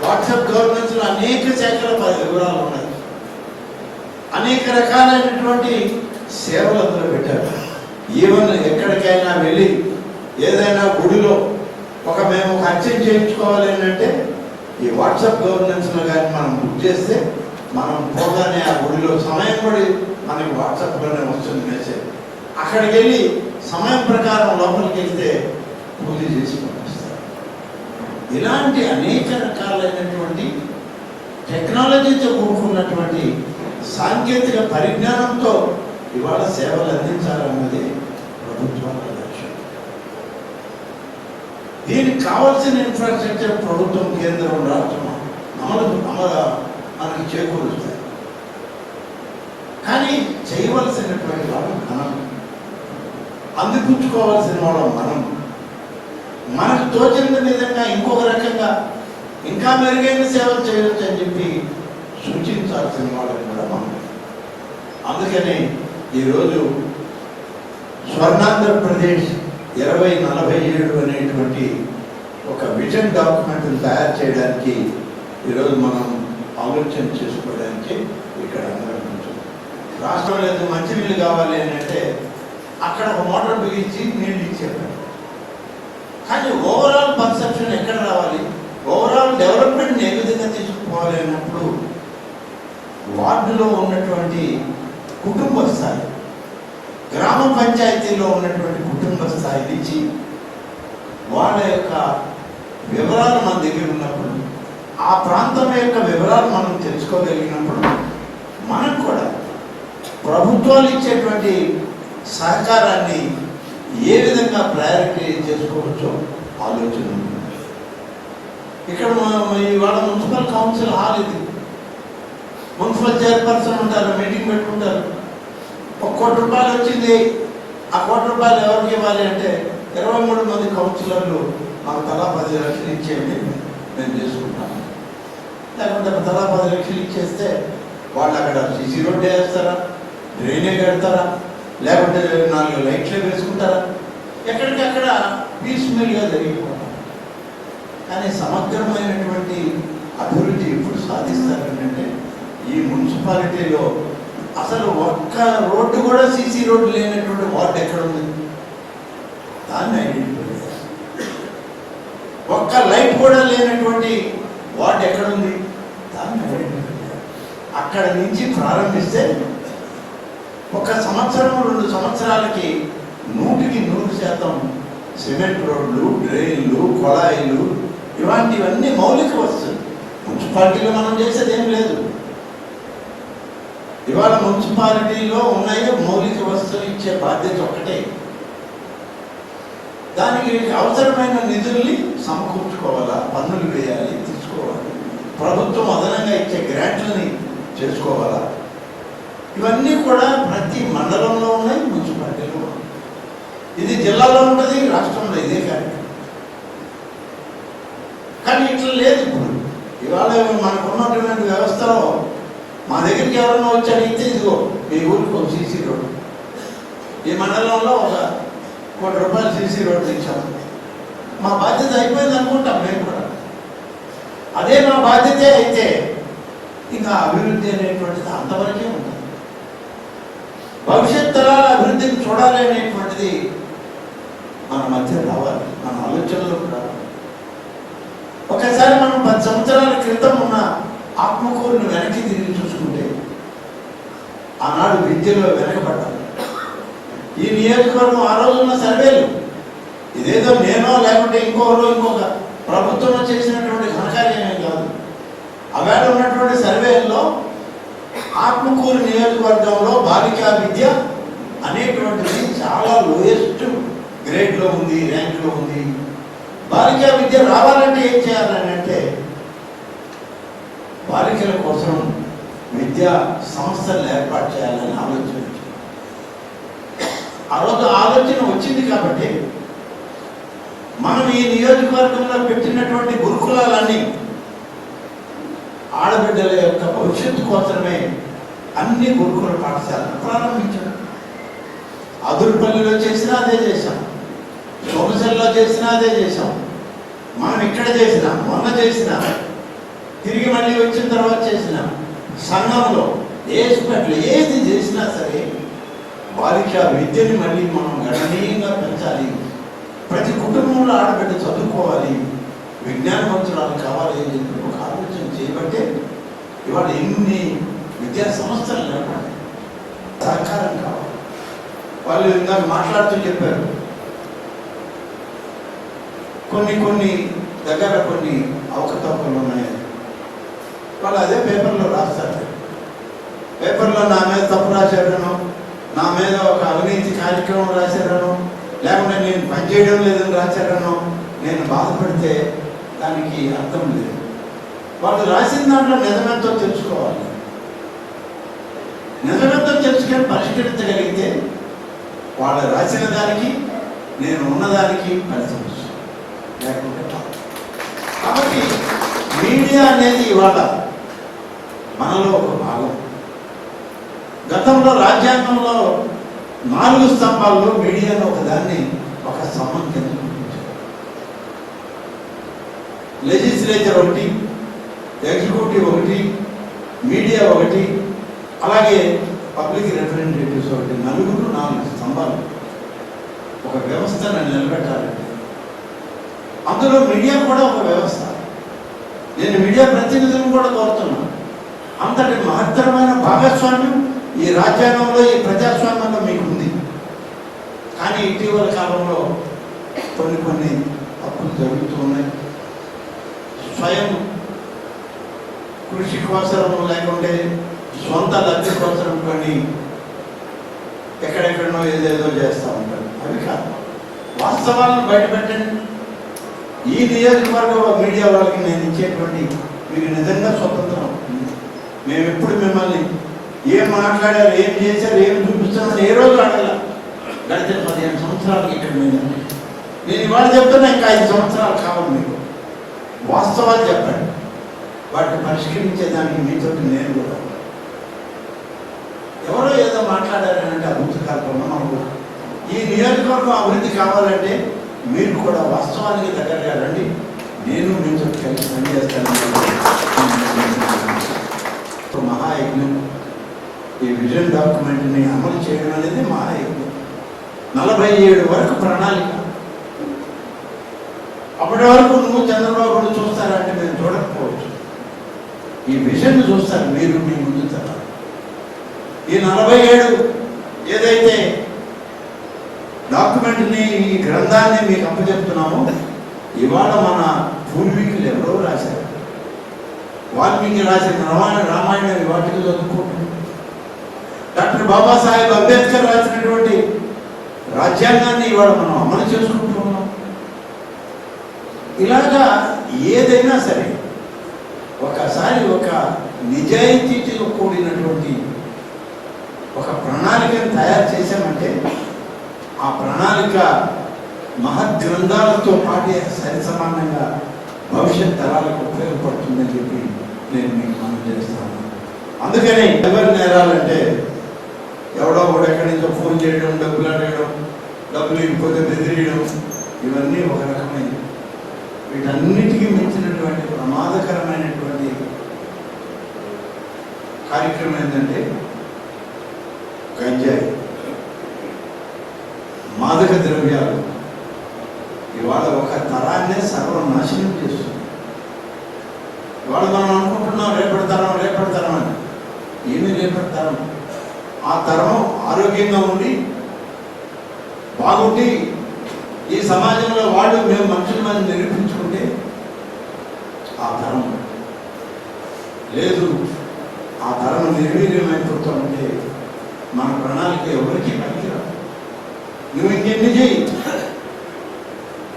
Speaker 15: వాట్సాప్ గవర్నెన్స్ లో అనేక శాఖల వివరాలు ఉన్నాయి, అనేక రకాలైనటువంటి సేవలు అందులో పెట్టారు. ఈవెన్ ఎక్కడికైనా వెళ్ళి ఏదైనా గుడిలో మేము ఒక అర్చన చేయించుకోవాలి అంటే ఈ వాట్సాప్ గవర్నెన్స్ లో కానీ మనం బుక్ చేస్తే మనం పోగానే ఆ గుడిలో సమయం కూడా మనకి వాట్సాప్లోనే వస్తుంది మెసేజ్. అక్కడికి వెళ్ళి సమయం ప్రకారం లోపలికి వెళ్తే పూజ చేసి పంపిస్తారు. ఇలాంటి అనేక రకాలైనటువంటి టెక్నాలజీతో కూడుకున్నటువంటి సాంకేతిక పరిజ్ఞానంతో ఇవాళ సేవలు అందించాలన్నది ప్రభుత్వాల లక్ష్యం. దీనికి కావాల్సిన ఇన్ఫ్రాస్ట్రక్చర్ ప్రభుత్వం, కేంద్రం, రాష్ట్రం మనకి చేకూరుస్తాయి. కానీ చేయవలసినటువంటి వాళ్ళు మనం, అందిపుచ్చుకోవాల్సిన వాళ్ళం మనం. మనకు తోచిన విధంగా ఇంకొక రకంగా ఇంకా మెరుగైన సేవలు చేయవచ్చు అని చెప్పి సూచించాల్సిన వాళ్ళని కూడా మనం. అందుకని ఈరోజు స్వర్ణాంధ్రప్రదేశ్ 2047 అనేటువంటి ఒక విజన్ డాక్యుమెంట్ని తయారు చేయడానికి ఈరోజు మనం ఆలోచన చేసుకోవడానికి ఇక్కడ అందరం రాష్ట్రంలో ఏదో మంచినీళ్ళు కావాలి అని అంటే అక్కడ ఒక మోటార్ బిగించి నీళ్ళు ఇచ్చారు. కానీ ఓవరాల్ పర్సెప్షన్ ఎక్కడ రావాలి, ఓవరాల్ డెవలప్మెంట్ని ఏ విధంగా తీసుకుపోవాలి అన్నప్పుడు వార్డులో ఉన్నటువంటి కుటుంబ స్థాయి, గ్రామ పంచాయతీలో ఉన్నటువంటి కుటుంబ స్థాయి నుంచి వాళ్ళ యొక్క వివరాలు మన దగ్గర ఉన్నప్పుడు, ఆ ప్రాంతం యొక్క వివరాలు మనం తెలుసుకోగలిగినప్పుడు మనకు కూడా ప్రభుత్వాలు ఇచ్చేటువంటి సహకారాన్ని ఏ విధంగా ప్రయారిటీ చేసుకోవచ్చో ఆలోచన ఉంటుంది. ఇక్కడ ఇవాళ మున్సిపల్ కౌన్సిల్ హాల్ ఇది, మున్సిపల్ చైర్పర్సన్ ఉంటారు, మీటింగ్ పెట్టుకుంటారు. 1 కోటి రూపాయలు వచ్చింది, ఆ 1 కోటి రూపాయలు ఎవరికి ఇవ్వాలి అంటే 23 మంది కౌన్సిలర్లు మాకు తలా 10 లక్షలు ఇచ్చేయండి మేము చేసుకుంటాము, లేకుంటే తలా 10 లక్షలు ఇచ్చేస్తే వాళ్ళు అక్కడ సిసి రోడ్డు వేస్తారా, డ్రైనేజ్ కడతారా, లేకుంటే 4 లైట్లు వేసుకుంటారా? ఎక్కడికక్కడ పీస్ఫుల్గా జరిగిపోతాం. కానీ సమగ్రమైనటువంటి అభివృద్ధి ఎప్పుడు సాధిస్తారంటే ఈ మున్సిపాలిటీలో అసలు ఒక్క రోడ్డు కూడా సీసీ రోడ్డు లేనటువంటి వార్డు ఎక్కడ ఉంది? దాన్ని ఐడెంటిఫై చేయాలి. ఒక్క లైట్ కూడా లేనటువంటి వార్డు ఎక్కడుంది? దాన్ని ఐడెంటిఫై చేయాలి. అక్కడ నుంచి ప్రారంభిస్తే 1 సంవత్సరం 2 సంవత్సరాలకి 100% సిమెంట్ రోడ్లు, డ్రైన్లు, కొళాయిలు ఇలాంటివన్నీ మౌలిక వస్తువులు. మున్సిపాలిటీలో మనం చేసేది ఏం లేదు. ఇవాళ మున్సిపాలిటీలో ఉన్నాయి మౌలిక వస్తువులు ఇచ్చే బాధ్యత ఒక్కటే. దానికి అవసరమైన నిధుల్ని సమకూర్చుకోవాలా, పన్నులు వేయాలి, తీసుకోవాలి, ప్రభుత్వం అదనంగా ఇచ్చే గ్రాంట్లని చేసుకోవాలా. ఇవన్నీ కూడా ప్రతి మండలంలో ఉన్నాయి, మున్సిపాలిటీలో ఉన్నాయి. ఇది జిల్లాలో ఉంటుంది, రాష్ట్రంలో ఇదే కార్యక్రమం. కానీ ఇట్లా లేదు. ఇప్పుడు ఇవాళ మనకు ఉన్నటువంటి వ్యవస్థలో మా దగ్గరికి ఎవరన్నా వచ్చి అడిగితే ఇదిగో మీ ఊరికి ఒక సీసీ రోడ్డు, ఈ మండలంలో 1 కోటి రూపాయలు సీసీ రోడ్డు ఇచ్చాము, మా బాధ్యత అయిపోయింది అనుకుంటాం మేము కూడా. అదే మా బాధ్యతే అయితే ఇంకా అభివృద్ధి అనేటువంటిది అంతవరకే ఉంటుంది. భవిష్యత్ తరాల అభివృద్ధిని చూడాలి అనేటువంటిది మన మధ్య రావాలి, మన ఆలోచనలోకి రావాలి. ఒకసారి మనం 10 సంవత్సరాల క్రితం ఉన్న ఆత్మకూరుని వెనక్కి తిరిగి చూసుకుంటే ఆనాడు విద్యలో వెనకబడ్డారు. ఈ నియోజకవర్గం ఆ రోజున్న సర్వేలు ఇదేదో నేనో లేకుంటే ఇంకొక ప్రభుత్వంలో చేసినటువంటి ఘనకార్యమే కాదు. అవేళ ఉన్నటువంటి సర్వేల్లో ఆత్మకూరు నియోజకవర్గంలో బాలికా విద్య అనేటువంటిది చాలా లోయెస్ట్ గ్రేడ్లో ఉంది, ర్యాంక్లో ఉంది. బాలికా విద్య రావాలంటే ఏం చేయాలని అంటే బాలికల కోసం విద్యా సంస్థలు ఏర్పాటు చేయాలని ఆలోచన వచ్చింది. ఆ రోజు ఆలోచన వచ్చింది కాబట్టి మనం ఈ నియోజకవర్గంలో పెట్టినటువంటి గురుకులాలన్నీ ఆడబిడ్డల యొక్క భవిష్యత్తు కోసమే అన్ని గురుకుల పాఠశాలను ప్రారంభించాం. అదురుపల్లిలో చేసినా అదే చేశాం, సోమశల్లో చేసినా అదే చేశాం, మనం ఇక్కడ చేసినా, మొన్న చేసినా, తిరిగి మళ్ళీ వచ్చిన తర్వాత చేసిన సంఘంలో ఏసుపట్లు ఏది చేసినా సరే బాలిక విద్యని మళ్ళీ మనం గణనీయంగా పెంచాలి. ప్రతి కుటుంబంలో ఆడబిడ్డ చదువుకోవాలి, విజ్ఞానవంతురాలు కావాలి అని చెప్పి ఒక ఆలోచన చేయబట్టే ఇవాళ ఎన్ని విద్యా సంస్థలు లేవాలి, సహకారం కావాలి. వాళ్ళు ఇందాక మాట్లాడుతూ చెప్పారు కొన్ని దగ్గర కొన్ని అవకతవకలు ఉన్నాయని. వాళ్ళు అదే పేపర్లో రాస్తారు. పేపర్లో నా మీద తప్పు రాశారనో, నా మీద ఒక అవినీతి కార్యక్రమం రాశారనో, లేకుంటే నేను పనిచేయడం లేదని రాశారనో నేను బాధపడితే దానికి అర్థం లేదు. వాళ్ళు రాసిన దాంట్లో నిజమెంతో తెలుసుకోవాలి. నిజమెంతో తెలుసుకొని పరిష్కరించగలిగితే వాళ్ళు రాసిన దానికి నేను ఉన్నదానికి ఫలితం వస్తుంది, లేకుంటే కాబట్టి మీడియా అనేది ఇవాళ మనలో ఒక భాగం. గతంలో రాజ్యాంగంలో 4 స్తంభాల్లో మీడియాను ఒకదాన్ని ఒక స్తంభం కింద చూపించారు. లెజిస్లేచర్ ఒకటి, ఎగ్జిక్యూటివ్ ఒకటి, మీడియా ఒకటి, అలాగే పబ్లిక్ రిప్రజెంటేటివ్స్ ఒకటి. 4 స్తంభాలు ఒక వ్యవస్థను నిలబెట్టాలంటే అందులో మీడియా కూడా ఒక వ్యవస్థ. నేను మీడియా ప్రతినిధులను కూడా కోరుతున్నాను, అంతటి మహత్తరమైన భాగస్వామ్యం ఈ రాజ్యాంగంలో, ఈ ప్రజాస్వామ్యంలో మీకు ఉంది. కానీ ఇటీవల కాలంలో కొన్ని తప్పులు జరుగుతూ ఉన్నాయి. స్వయం కృషి కోసం లేకుంటే సొంత లబ్ధి కోసం కొన్ని ఎక్కడెక్కడనో ఏదేదో చేస్తూ ఉంటారు. అవి కాదు, వాస్తవాలను బయటపెట్టండి. ఈ నియోజకవర్గ మీడియా వాళ్ళకి నేను ఇచ్చేటువంటి మీకు నిజంగా స్వతంత్రం. మేము ఎప్పుడు మిమ్మల్ని ఏం మాట్లాడారు, ఏం చేశారు, ఏం చూపిస్తున్నారని ఏ రోజు అడగల. గడిచిన 15 సంవత్సరాలకి ఇక్కడ నేను ఇవాళ చెప్తున్నా, ఇంకా 5 సంవత్సరాలు కావాలి. మీకు వాస్తవాలు చెప్పండి, వాటిని పరిష్కరించేదానికి మీతో నేను కూడా. మాట్లాడారంటే అభివృద్ధి కార్యక్రమం మనకు ఈ నియోజకవర్గం అభివృద్ధి కావాలంటే మీరు కూడా వాస్తవానికి దగ్గరగా రండి, నేను మీతో కలిసి పనిచేస్తాను. మహాయజ్ఞం, ఈ విజన్ డాక్యుమెంట్ని అమలు చేయడం అనేది మహాయజ్ఞం. 47 వరకు ప్రణాళిక. అప్పటి వరకు నువ్వు చంద్రబాబును చూస్తారంటే మేము చూడకపోవచ్చు, ఈ విజన్ చూస్తారు మీరు, మీ ముందు తరాలు. ఈ 47 ఏదైతే డాక్యుమెంట్ని, ఈ గ్రంథాన్ని మీకు అప్పచెప్తున్నామో, ఇవాళ మన పూర్వీకులు ఎవరో రాశారు. వాల్మీకి రాసిన రామాయణం వాటికి చదువుకుంటున్నాం. డాక్టర్ బాబాసాహెబ్ అంబేద్కర్ రాసినటువంటి రాజ్యాంగాన్ని ఇవాళ మనం అమలు చేసుకుంటూ ఉన్నాం. ఇలాగా ఏదైనా సరే ఒకసారి ఒక నిజాయితీతో కూడినటువంటి ఒక ప్రణాళికను తయారు చేశామంటే ఆ ప్రణాళిక మహద్గ్రంథాలతో పాటే సరి సమానంగా భవిష్యత్ తరాలకు ఉపయోగపడుతుందని చెప్పి నేను మీకు మనం చేస్తాను. అందుకని ఎవరి నేరాలంటే ఎవడో ఒకడు ఎక్కడి నుంచో ఫోన్ చేయడం, డబ్బులు అడగడం, డబ్బులు ఇవ్వకపోతే బెదిరియడం, ఇవన్నీ ఒక రకమైన, వీటన్నిటికీ మించినటువంటి ప్రమాదకరమైనటువంటి కార్యక్రమం ఏంటంటే గంజాయి, మాదక ద్రవ్యాలు. ఇవాళ ఒక తరాన్నే సర్వనాశనం చేస్తుంది. ఇవాళ మనం అనుకుంటున్నాం రేపటి తరం అని. ఏమీ రేపటి తరం? ఆ తరం ఆరోగ్యంగా ఉండి బాగుండి ఈ సమాజంలో వాళ్ళు మేము మనుషులమని నిరూపించుకుంటే ఆ తరం లేదు. ఆ తరం నిర్వీర్యమైపోతూ ఉంటే మన ప్రణాళిక ఎవరికి పనికిరాదు. నువ్వు ఇంకెన్ని చేయి,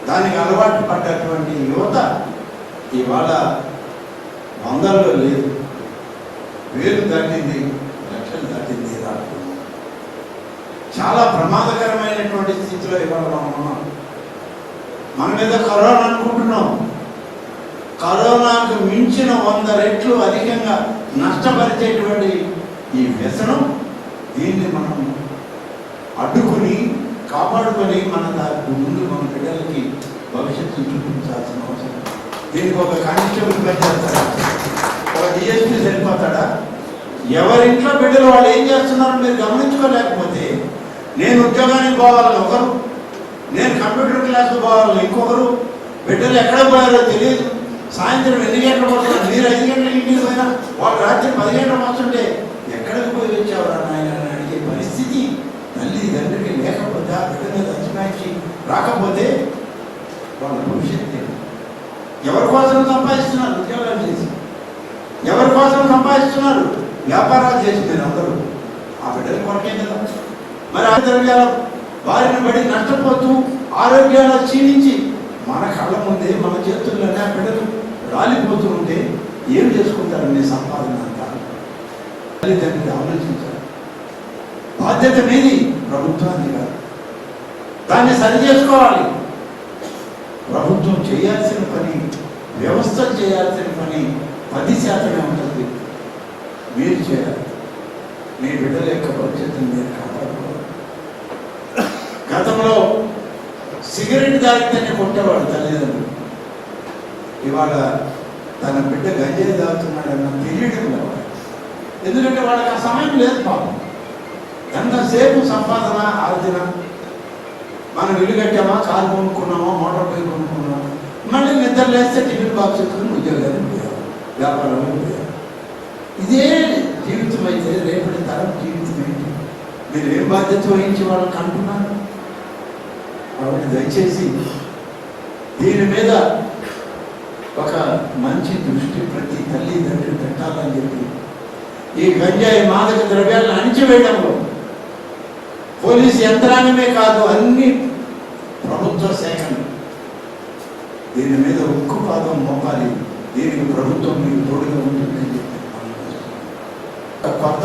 Speaker 15: దానికి అలవాటు పడ్డటువంటి యువత ఇవాళ వందల్లో లేదు, వేలు దాటింది, లక్షలు దాటింది. చాలా ప్రమాదకరమైనటువంటి స్థితిలో ఇవాళ మనం ఉన్నాం. మన మీద కరోనా అనుకుంటున్నాం. కరోనాకు మించిన 100 రెట్లు అధికంగా నష్టపరిచేటువంటి ఈ వ్యసనం, దీన్ని మనం అడ్డుకుని కాపాడుకొని మన దానికి ముందు మన బిడ్డలకి భవిష్యత్తు చూపించాల్సిన అవసరం. దీనికి ఒక కానిస్టేబుల్ పనిచేస్తాడా, ఒక డిఎస్పీ సరిపోతాడా? ఎవరింట్లో బిడ్డలు వాళ్ళు ఏం చేస్తున్నారో మీరు గమనించుకోలేకపోతే, నేను ఉద్యోగానికి పోవాలని ఒకరు, నేను కంప్యూటర్ క్లాస్కి పోవాలని ఇంకొకరు, బిడ్డలు ఎక్కడ పోయారో తెలియదు. సాయంత్రం 8 గంటలకు వస్తున్నారు, మీరు 5 గంటలకు ఇంటికి పోయినా వాళ్ళు రాత్రి 10 గంటలకు వస్తుంటే ఎక్కడికి పోయి వచ్చేవారు నాయన అని అడిగే పరిస్థితి తల్లిదండ్రులకి లేకపోతే, ఆ బిడ్డ మీద అజ్మాయిషి రాకపోతే వాళ్ళ భవిష్యత్తు ఎవరి కోసం సంపాదిస్తున్నారు? ఉద్యోగాలు చేసి ఎవరి కోసం సంపాదిస్తున్నారు? వ్యాపారాలు చేసి మీరు అందరూ ఆ బిడ్డల కొరకే కదా. మరి ఆ ద్రవ్యాల వారిని బడి నష్టపోతూ ఆరోగ్యాలు క్షీణించి మన కళ్ళ ముందే మన చేతుల్లోనే ఆ బిడ్డలు రాలిపోతూ ఉంటే ఏం చేసుకుంటారు? మీ సంపాదన అంతా తల్లిదండ్రులు ఆలోచించారు. బాధ్యత మీది, ప్రభుత్వాన్ని కాదు. దాన్ని సరి చేసుకోవాలి. ప్రభుత్వం చేయాల్సిన పని, వ్యవస్థ చేయాల్సిన పని 10% ఉంటుంది. మీరు చేయాలి. మీ బిడ్డల యొక్క భవిష్యత్తును మీరు కాపాడుకోవాలి. గతంలో సిగరెట్ తాగితేనే కొట్టేవాడు తల్లిదండ్రులు. ఇవాళ తన బిడ్డ గంజాయి తాగుతున్నాడన్న తెలియడం లేదు. ఎందుకంటే వాళ్ళకి ఆ సమయం లేదు పాపం. ఎంతసేపు సంపాదన ఆర్జన. మనం ఇల్లు కట్టామా, కారు కొనుక్కున్నామా, మోటార్ బైక్ కొనుక్కున్నామా, మళ్ళీ నిద్ర లేస్తే టిఫిన్ బాక్స్ ఎత్తుకుని ఉద్యోగానికి పోయారు, వ్యాపారానికి పోయారు. ఇదే జీవితం అయితే రేపటి తరం జీవితం ఏంటి? మీరు ఏం బాధ్యత వహించి వాళ్ళకి అంటున్నారు? కాబట్టి దయచేసి దీని మీద ఒక మంచి దృష్టి ప్రతి తల్లిదండ్రులు పెట్టాలని చెప్పి, ఈ గంజాయి మాదక ద్రవ్యాలను అణిచివేయడంలో పోలీసు యంత్రాంగమే కాదు, అన్ని ప్రభుత్వ శాఖలు దీని మీద ఉక్కుపాదం మోపాలి. దీనికి ప్రభుత్వం మీకు తోడుగా ఉంటుందని చెప్పి కొత్త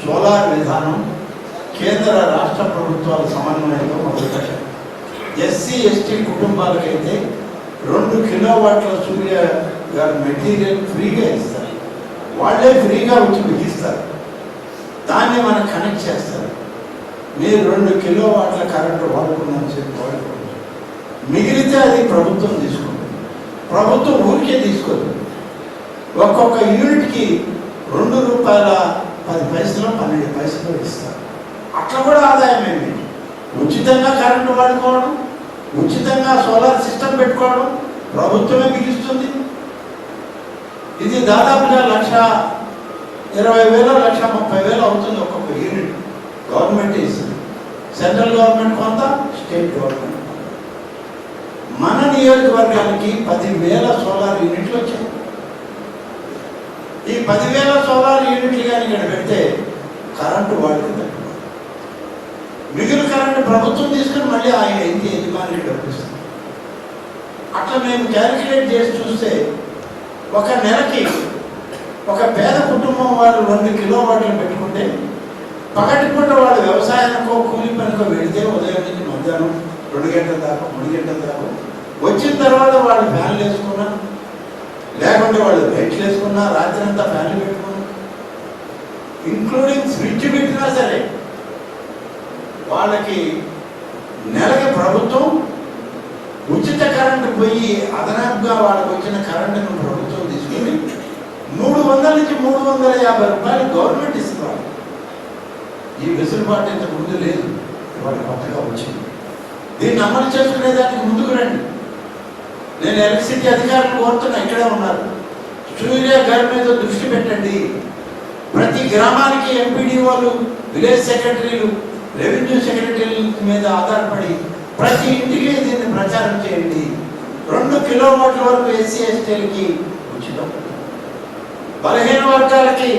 Speaker 15: సోలార్ విధానం కేంద్ర రాష్ట్ర ప్రభుత్వాల సమన్వయంలో మొదలుపెట్టారు. ఎస్సీ ఎస్టీ కుటుంబాలకైతే 2 కిలోవాట్ల సూర్య గారి మెటీరియల్ ఫ్రీగా ఇస్తారు. వాళ్ళే ఫ్రీగా వచ్చి బిగిస్తారు. దాన్ని మనం కనెక్ట్ చేస్తారు. మీరు 2 కిలోవాట్ల కరెంటు వాడుకున్నారని చెప్పి వాడుకోండి, మిగిలితే అది ప్రభుత్వం తీసుకుంటుంది. ప్రభుత్వం ఊరికే తీసుకోదు, ఒక్కొక్క యూనిట్కి ₹2.10 12 ఇస్తారు. అట్లా కూడా ఆదాయం ఏమి, ఉచితంగా కరెంటు వాడుకోవడం, ఉచితంగా సోలార్ సిస్టమ్ పెట్టుకోవడం ప్రభుత్వమే మిగిలిస్తుంది. ఇది దాదాపుగా 1,20,000 1,30,000 అవుతుంది ఒక్కొక్క యూనిట్. గవర్నమెంట్ ఇస్తుంది, సెంట్రల్ గవర్నమెంట్ కొంత, స్టేట్ గవర్నమెంట్ కొంత. మన నియోజకవర్గానికి 10,000 సోలార్ యూనిట్లు వచ్చాయి. ఈ 10,000 సోలార్ యూనిట్లు కానీ ఇక్కడ పెడితే కరెంటు వాడుకు తగ్గిపోతుంది. మిగిలిన కరెంటు ప్రభుత్వం తీసుకుని మళ్ళీ ఆయన ఇంటి యజమానికి డబ్బిస్తుంది. అట్లా మేము క్యాలిక్యులేట్ చేసి చూస్తే ఒక నెలకి ఒక పేద కుటుంబం వాళ్ళు 2 కిలోవాట్లు పెట్టుకుంటే పగటిపూట వాళ్ళు వ్యవసాయానికో కూలి పనికో వెళితే ఉదయం నుంచి మధ్యాహ్నం 2 గంటల దాకా 3 గంటల దాకా వచ్చిన తర్వాత వాళ్ళు ఫ్యాన్లు వేసుకున్నా, లేకుంటే వాళ్ళు లైట్లు వేసుకున్నా, రాత్రి అంతా ఫ్యాన్లు పెట్టుకున్నా, ఇంక్లూడింగ్ ఫ్రిడ్జ్ పెట్టినా సరే వాళ్ళకి నెలకి ప్రభుత్వం ఉచిత కరెంటు పోయి అదనపుగా వాళ్ళకి వచ్చిన కరెంటును ప్రభుత్వం తీసుకుని 300 నుంచి 350 రూపాయలు గవర్నమెంట్ ఇస్తున్నారు. ఈ వెసులుబాటు ఇంతకు ముందు లేదు, ఇవాళ కొత్తగా వచ్చింది. దీన్ని అమలు చేసుకునేదానికి ముందుకు రండి. నేను ఎలక్ట్రిసిటీ అధికారులు కోరుతున్నా, ఇక్కడే ఉన్నారు, సూర్య గారి మీద దృష్టి పెట్టండి. ప్రతి గ్రామానికి ఎంపీడీఓలు, విలేజ్ సెక్రటరీలు, రెవెన్యూ సెక్రటరీల మీద ఆధారపడి ప్రతి ఇంటికి దీన్ని ప్రచారం చేయండి. 2 కిలోమీటర్ల వరకు ఎస్సీ ఎస్టీలకి ఉచితం, బలహీన వర్గాలకి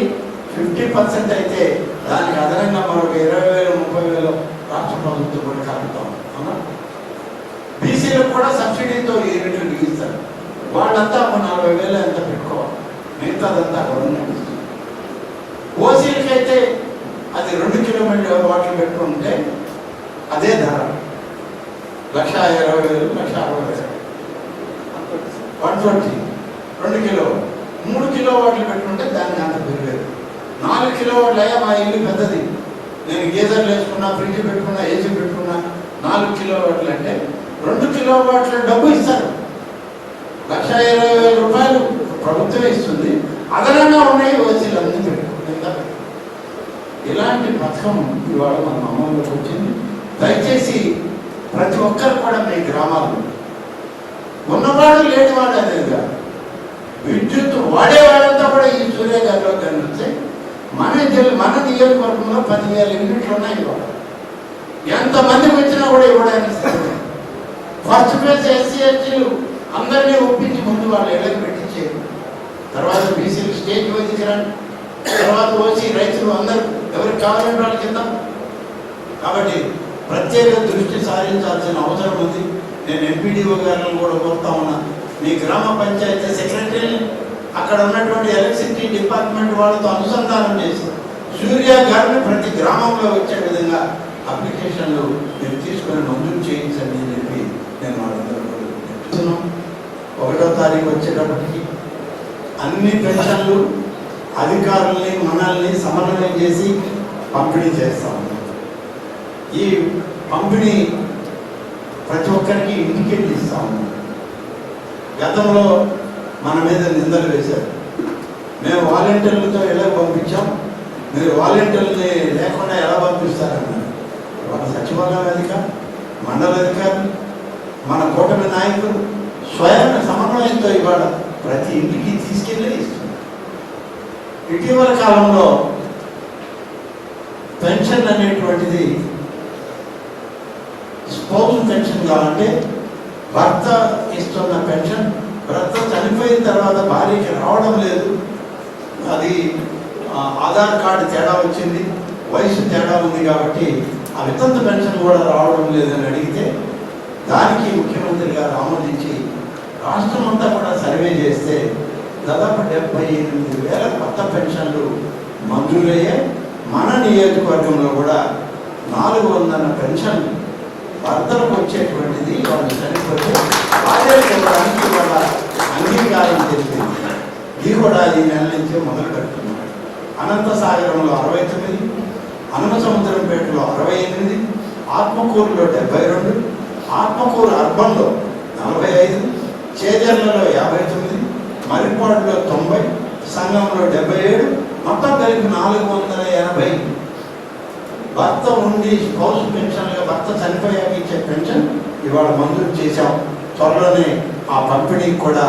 Speaker 15: 50% అయితే దానికి అదనంగా మరొక 20,000 30,000 రాష్ట్ర ప్రభుత్వం కూడా కలుపుతాం. అవునా? బీసీలకు కూడా సబ్సిడీతో యూనిట్లు బిగిస్తారు. వాళ్ళంతా 40,000 ఎంత పెట్టుకోవాలి, మిగతాదంతా గవర్నమెంట్ ఇస్తుంది. ఓసీలకి అయితే అది 2 కిలోమీటర్ల పెట్టుకుంటే అదే ధర 1,20,000 1,60,000 120 2 కిలోవాట్లు. 3 కిలోవాట్లు పెట్టుకుంటే దాన్ని అంత పెరగలేదు. 4 కిలోవాట్లు అయ్యా మా ఇల్లు పెద్దది, నేను గీజర్లు వేసుకున్నా, ఫ్రిడ్జ్ పెట్టుకున్నా, ఏసీ పెట్టుకున్నా, 4 కిలోవాట్లు అంటే 2 కిలోవాట్ల డబ్బు ఇస్తారు. 1,20,000 రూపాయలు ప్రభుత్వం ఇస్తుంది, అదనంగా ఉన్నాయి ఓసీలు అన్నీ పెట్టుకుంటుందా. ఇలాంటి పథకం ఇవాళ మన అమల్లోకి వచ్చింది. దయచేసి ప్రతి ఒక్కరు కూడా మీ గ్రామాల్లో ఉన్నవాడు లేనివాడు అనేది కాదు, విద్యుత్ వాడేవాడంతా కూడా ఈ సూర్య గారిలో కనిపిస్తే మన నియోజకవర్గంలో 10,000 యూనిట్లు ఉన్నాయి. ఇవాళ ఎంతమందికి వచ్చినా కూడా ఇవ్వడానికి ఫస్ట్ ఫేజ్ ఎస్సీ ఎస్టీలు అందరినీ ఒప్పించి ముందు వాళ్ళు ఇళ్ళకి పెట్టించేది, తర్వాత బీసీలు స్టేజ్ వైద్యుకి రండి, తర్వాత ఓసీ రైతులు అందరూ ఎవరికి కావాలంటే వాళ్ళకి ఇద్దాం. కాబట్టి ప్రత్యేక దృష్టి సారించాల్సిన అవసరం ఉంది. నేను ఎంపీడీఓ గారిని కూడా కోరుతా ఉన్నా, మీ గ్రామ పంచాయతీ సెక్రటరీని అక్కడ ఉన్నటువంటి ఎలక్ట్రిసిటీ డిపార్ట్మెంట్ వాళ్ళతో అనుసంధానం చేసి సూర్య గారిని ప్రతి గ్రామంలో వచ్చే విధంగా అప్లికేషన్లు మీరు తీసుకొని మంజూరు చేయించండి అని చెప్పి నేను వాళ్ళందరూ 1వ తారీఖు వచ్చేటప్పటికి అన్ని పెన్షన్లు అధికారుల్ని మనల్ని సమన్వయం చేసి పంపిణీ చేస్తాము. ఈ పంపిణీ ప్రతి ఒక్కరికి ఇంటికెళ్ళి ఇస్తాము. గతంలో మన మీద నిందలు వేశారు, మేము వాలంటీర్లతో ఎలా పంపించాం, మీరు వాలంటీర్లని లేకుండా ఎలా పంపిస్తారన్నారు. వాళ్ళ సచివాలయం అధికారులు, మండల అధికారులు, మన కూటమి నాయకులు స్వయం సమన్వయంతో ఇవాళ ప్రతి ఇంటికి తీసుకెళ్ళి ఇస్తున్నారు. ఇటీవల కాలంలో పెన్షన్ అనేటువంటిది స్పౌస్ పెన్షన్ కావాలంటే భర్త ఇస్తున్న పెన్షన్ భర్త చనిపోయిన తర్వాత భార్యకి రావడం లేదు, అది ఆధార్ కార్డు తేడా వచ్చింది, వయసు తేడా ఉంది కాబట్టి ఆ వితంతు పెన్షన్ కూడా రావడం లేదని అడిగితే దానికి ముఖ్యమంత్రి గారు ఆమోదించి రాష్ట్రం అంతా కూడా సర్వే చేస్తే దాదాపు 78,000 కొత్త పెన్షన్లు మంజూరయ్యాయి. మన నియోజకవర్గంలో కూడా 400 పెన్షన్లు భర్తలకు వచ్చేటువంటిది వాళ్ళు చనిపోతే భార్యలకు ఇవ్వడానికి వాళ్ళ అంగీకారం తెలిపింది. ఇది కూడా ఈ నెల నుంచే మొదలు పెడుతున్నారు. అనంతసాగరంలో 69, హనుమసముద్రంపేటలో 68, ఆత్మకూరులో 72, ఆత్మకూరు అర్బన్లో 45, చేజర్లలో 59, మరిపాడులో 90, సంఘంలో 77, మొత్తం కలిపి 480. భర్త ఉండి స్పౌస్ పెన్షన్గా భర్త చనిపోయాక ఇచ్చే పెన్షన్ ఇవాళ మంజూరు చేశాం. త్వరలోనే ఆ పంపిణీ కూడా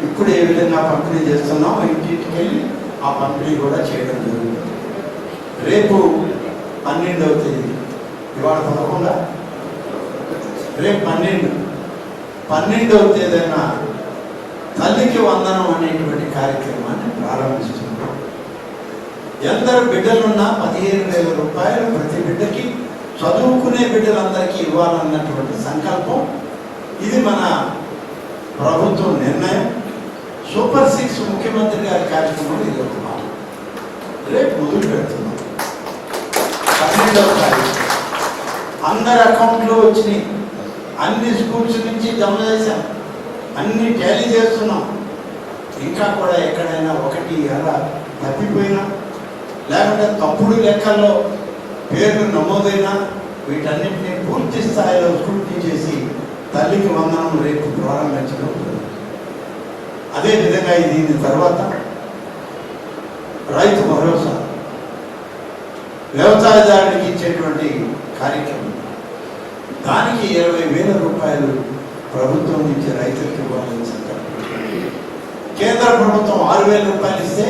Speaker 15: ఇప్పుడు ఏ విధంగా పంపిణీ చేస్తున్నాం ఇంటికి వెళ్ళి ఆ పంపిణీ కూడా చేయడం జరుగుతుంది. రేపు 12వ తేదీ, ఇవాళ 11, రేపు 12వ తేదీన తల్లికి వందనం అనేటువంటి కార్యక్రమాన్ని ప్రారంభిస్తున్నాం. ఎందరు బిడ్డలున్నా 15,000 రూపాయలు ప్రతి బిడ్డకి, చదువుకునే బిడ్డలందరికీ ఇవ్వాలన్నటువంటి సంకల్పం. ఇది మన ప్రభుత్వం నిర్ణయం. సూపర్ 6 ముఖ్యమంత్రి గారి కార్యక్రమం ఇది ఒక మాట. రేపు మొదలు పెడుతున్నాం. 12వ తారీఖు అందరి అకౌంట్లో వచ్చినాయి. అన్ని స్కూల్స్ నుంచి జమ చేశాం, అన్ని టాలీ చేస్తున్నాం. ఇంకా కూడా ఎక్కడైనా ఒకటి అలా తప్పిపోయినా లేకుంటే తప్పుడు లెక్కల్లో పేర్లు నమోదైనా వీటన్నింటినీ పూర్తి స్థాయిలో స్క్రూటినీ చేసి తల్లికి వందనం రేపు ప్రారంభించడం. అదేవిధంగా దీని తర్వాత రైతు భరోసా, వ్యవసాయదారుడికి ఇచ్చేటువంటి కార్యక్రమం, దానికి 20,000 రూపాయలు ప్రభుత్వం నుంచి రైతులకు ఇవ్వాలని సంకల్పించారు. కేంద్ర ప్రభుత్వం 6,000 రూపాయలు ఇస్తే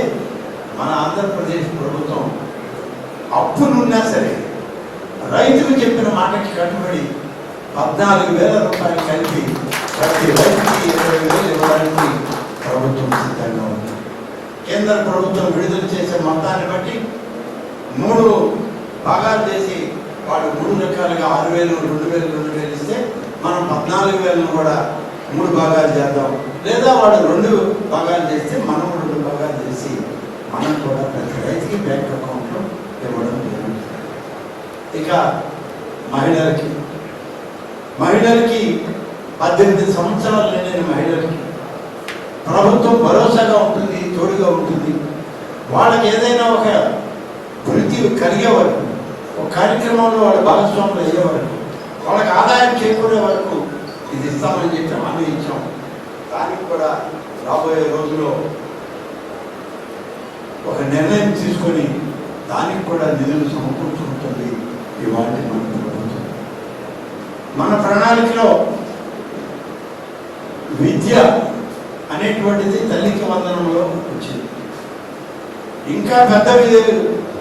Speaker 15: మన ఆంధ్రప్రదేశ్ ప్రభుత్వం అప్పులున్నా సరే రైతులు చెప్పిన మాటకి కట్టుబడి 14,000 రూపాయలు కలిపి ప్రతి రైతుకి 20,000 ఇవ్వడానికి ప్రభుత్వం సిద్ధంగా ఉంది. కేంద్ర ప్రభుత్వం విడుదల చేసే మొత్తాన్ని బట్టి 3 భాగాలు చేసి వాడు 3 రకాలుగా 6,000, 2,000, 2,000 ఇస్తే మనం 14,000 కూడా 3 భాగాలు చేద్దాం. లేదా వాడు 2 భాగాలు చేస్తే మనం 2 భాగాలు చేసి మనం కూడా ప్రతి రైతుకి బ్యాంక్ అకౌంట్లో ఇవ్వడం జరుగుతుంది. ఇక మహిళలకి 18 సంవత్సరాలు లేని మహిళలకి ప్రభుత్వం భరోసాగా ఉంటుంది, తోడుగా ఉంటుంది. వాళ్ళకి ఏదైనా ఒక వృత్తి కలిగే వరకు, ఒక కార్యక్రమంలో వాళ్ళ భాగస్వాములు అయ్యే వరకు, వాళ్ళకి ఆదాయం చేకూరే వరకు ఇది ఇస్తామని చెప్పి హామీ ఇచ్చాం. దానికి కూడా రాబోయే రోజుల్లో ఒక నిర్ణయం తీసుకొని దానికి కూడా నిధులు సమకూర్చుకుంటుంది ఇవాళ మన ప్రభుత్వం. మన ప్రణాళికలో విద్య అనేటువంటిది తల్లికి వందనంలో వచ్చింది. ఇంకా పెద్ద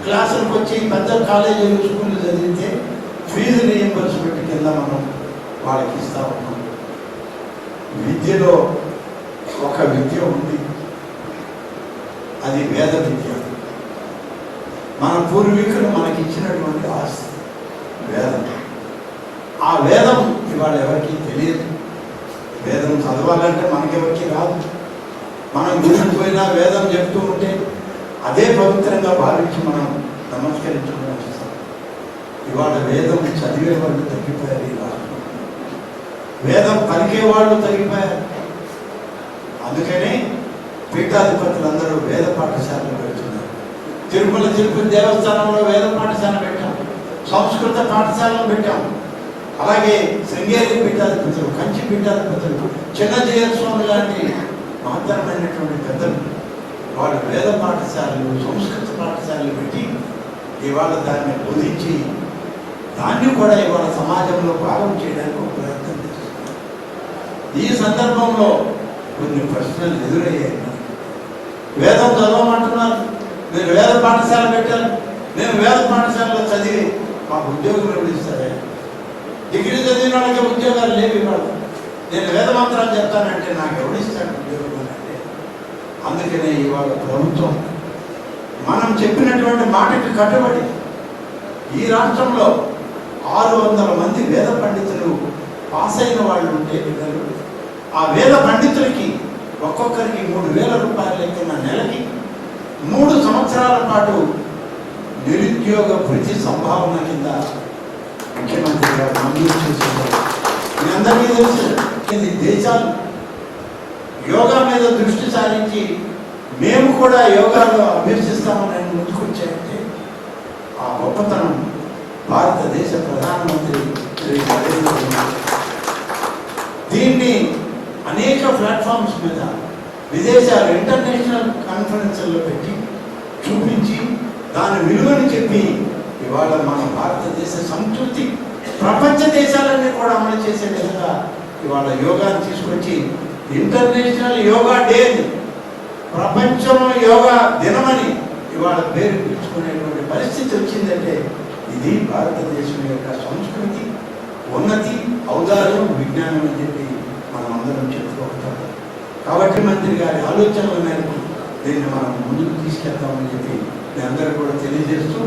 Speaker 15: క్లాసులకు వచ్చి పెద్ద కాలేజీలు, స్కూళ్ళు చదివితే ఫీజు రీయింబర్స్మెంట్ కింద మనం వాళ్ళకి ఇస్తా ఉన్నాం. విద్యలో ఒక విద్య ఉంది, అది వేద విద్య. మన పూర్వీకులు మనకి ఇచ్చినటువంటి ఆస్తి వేదం. ఆ వేదం ఇవాళ ఎవరికి తెలియదు. వేదం చదవాలంటే మనకెవరికి రాదు. మనం గుడికి పోయినా వేదం చెప్తూ ఉంటే అదే పవిత్రంగా భావించి మనం నమస్కరించుకుని వస్తాం. ఇవాళ వేదం చదివే వాళ్ళు తగ్గిపోయారు ఈ రాష్ట్రంలో. వేదం పలికే వాళ్ళు తగ్గిపోయారు. అందుకనే పీఠాధిపతులందరూ వేద పాఠశాలలు పెడుతున్నారు. తిరుపతి దేవస్థానంలో వేద పాఠశాల పెట్టాం, సంస్కృత పాఠశాలను పెట్టాం. అలాగే శృంగేరి పీఠాధిపతులు, కంచి పీఠాధిపతులు, చిన్నజీయ స్వామి లాంటి మహత్తరమైనటువంటి పెద్దలు వాళ్ళు వేద పాఠశాలలు, సంస్కృత పాఠశాలలు పెట్టి ఇవాళ దాన్ని బోధించి దాన్ని కూడా ఇవాళ సమాజంలో భాగం చేయడానికి ఒక ప్రయత్నం చేస్తున్నారు. ఈ సందర్భంలో కొన్ని ప్రశ్నలు ఎదురయ్యాయి. వేదం చదవమంటున్నారు, మీరు వేద పాఠశాల పెట్టారు, మేము వేద పాఠశాలలో చదివి మాకు ఉద్యోగం ఎవరు ఇస్తారే? డిగ్రీ చదివిన వాళ్ళకి ఉద్యోగాలు లేవు. ఇవాళ నేను వేద మంత్రాలు చెప్తానంటే నాకు ఎవడిస్తాడు ఉద్యోగం అంటే? అందుకనే ఇవాళ ప్రభుత్వం మనం చెప్పినటువంటి మాటకి కట్టుబడి ఈ రాష్ట్రంలో 600 మంది వేద పండితులు పాస్ అయిన వాళ్ళు ఉంటే పిల్లలు, ఆ వేద పండితులకి ఒక్కొక్కరికి 3,000 రూపాయల లెక్కన నెలకి 3 సంవత్సరాల పాటు నిరుద్యోగ భృతి సంభావన కింద ముఖ్యమంత్రి గారు మంజూరు చేస్తున్నారు. మీ అందరికీ తెలుసు, ఇది దేశాలు యోగా మీద దృష్టి సారించి మేము కూడా యోగాలో అభ్యసిస్తామని ముందుకొచ్చాయంటే ఆ గొప్పతనం భారతదేశ ప్రధానమంత్రి శ్రీ నరేంద్ర మోదీ. దీన్ని అనేక ప్లాట్ఫామ్స్ మీద విదేశాలు ఇంటర్నేషనల్ కాన్ఫరెన్స్లో పెట్టి చూపించి దాని విలువని చెప్పి ఇవాళ మన భారతదేశ సంస్కృతి ప్రపంచ దేశాలన్నీ కూడా అమలు చేసే విధంగా ఇవాళ యోగాను తీసుకొచ్చి ఇంటర్నేషనల్ యోగా డే అని, ప్రపంచంలో యోగా దినమని ఇవాళ పేరు పిలుచుకునేటువంటి పరిస్థితి వచ్చిందంటే ఇది భారతదేశం యొక్క సంస్కృతి, ఉన్నతి, ఔదార్యం, విజ్ఞానం అని చెప్పి మనం అందరం చెప్పుకోగలుగుతాం. కాబట్టి మంత్రి గారి ఆలోచనల మేరకు దీన్ని మనం ముందుకు తీసుకెళ్తామని చెప్పి మీ అందరూ కూడా తెలియజేస్తూ,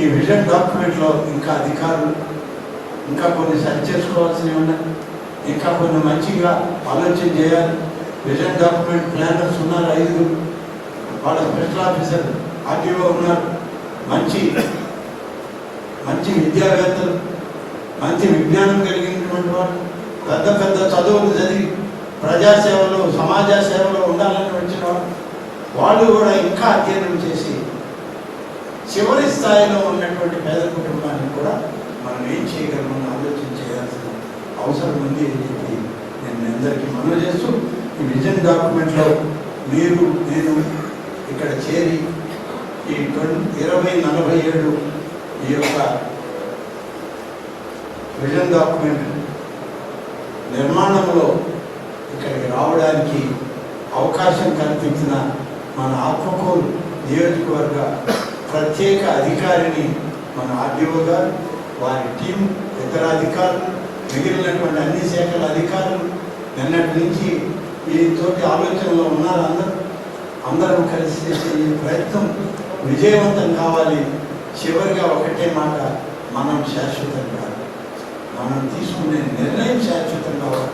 Speaker 15: ఈ విజన్ డాక్యుమెంట్లో ఇంకా అధికారులు ఇంకా కొన్ని సరి చేసుకోవాల్సినవి ఉన్నాయి, ఇంకా కొన్ని మంచిగా ఆలోచన చేయాలి. విజన్ డాక్యుమెంట్ ప్లానర్స్ ఉన్నారు 5, వాళ్ళ స్పెషల్ ఆఫీసర్ ఆర్టీఓ ఉన్నారు, మంచి మంచి విద్యావేత్తలు, మంచి విజ్ఞానం కలిగినటువంటి వాళ్ళు, పెద్ద పెద్ద చదువులు చదివి ప్రజాసేవలో సమాజ సేవలో ఉండాలని వచ్చిన వాళ్ళు కూడా ఇంకా అధ్యయనం చేసి చివరి స్థాయిలో ఉన్నటువంటి పేద కుటుంబానికి కూడా మనం ఏం చేయగలమని ఆలోచన చేయాల్సిన అవసరం ఉంది అని చెప్పి నేను అందరికీ మనవి చేస్తూ, ఈ విజన్ డాక్యుమెంట్లో మీరు నేను ఇక్కడ చేరి ఈ 2047 ఈ యొక్క విజన్ డాక్యుమెంట్ నిర్మాణంలో ఇక్కడికి రావడానికి అవకాశం కల్పించిన మన ఆత్మకూరు నియోజకవర్గ ప్రత్యేక అధికారిని మన ఆర్డీఓ గారు, వారి టీం, ఇతర అధికారులు, మిగిలినటువంటి అన్ని శాఖల అధికారులు నిన్నటి నుంచి వీటితోటి ఆలోచనలో ఉన్నారు. అందరూ కలిసి చేసే ఈ ప్రయత్నం విజయవంతం కావాలి. చివరిగా ఒకటే మాట, మనం శాశ్వతం కాదు, మనం తీసుకునే నిర్ణయం శాశ్వతం కావాలి.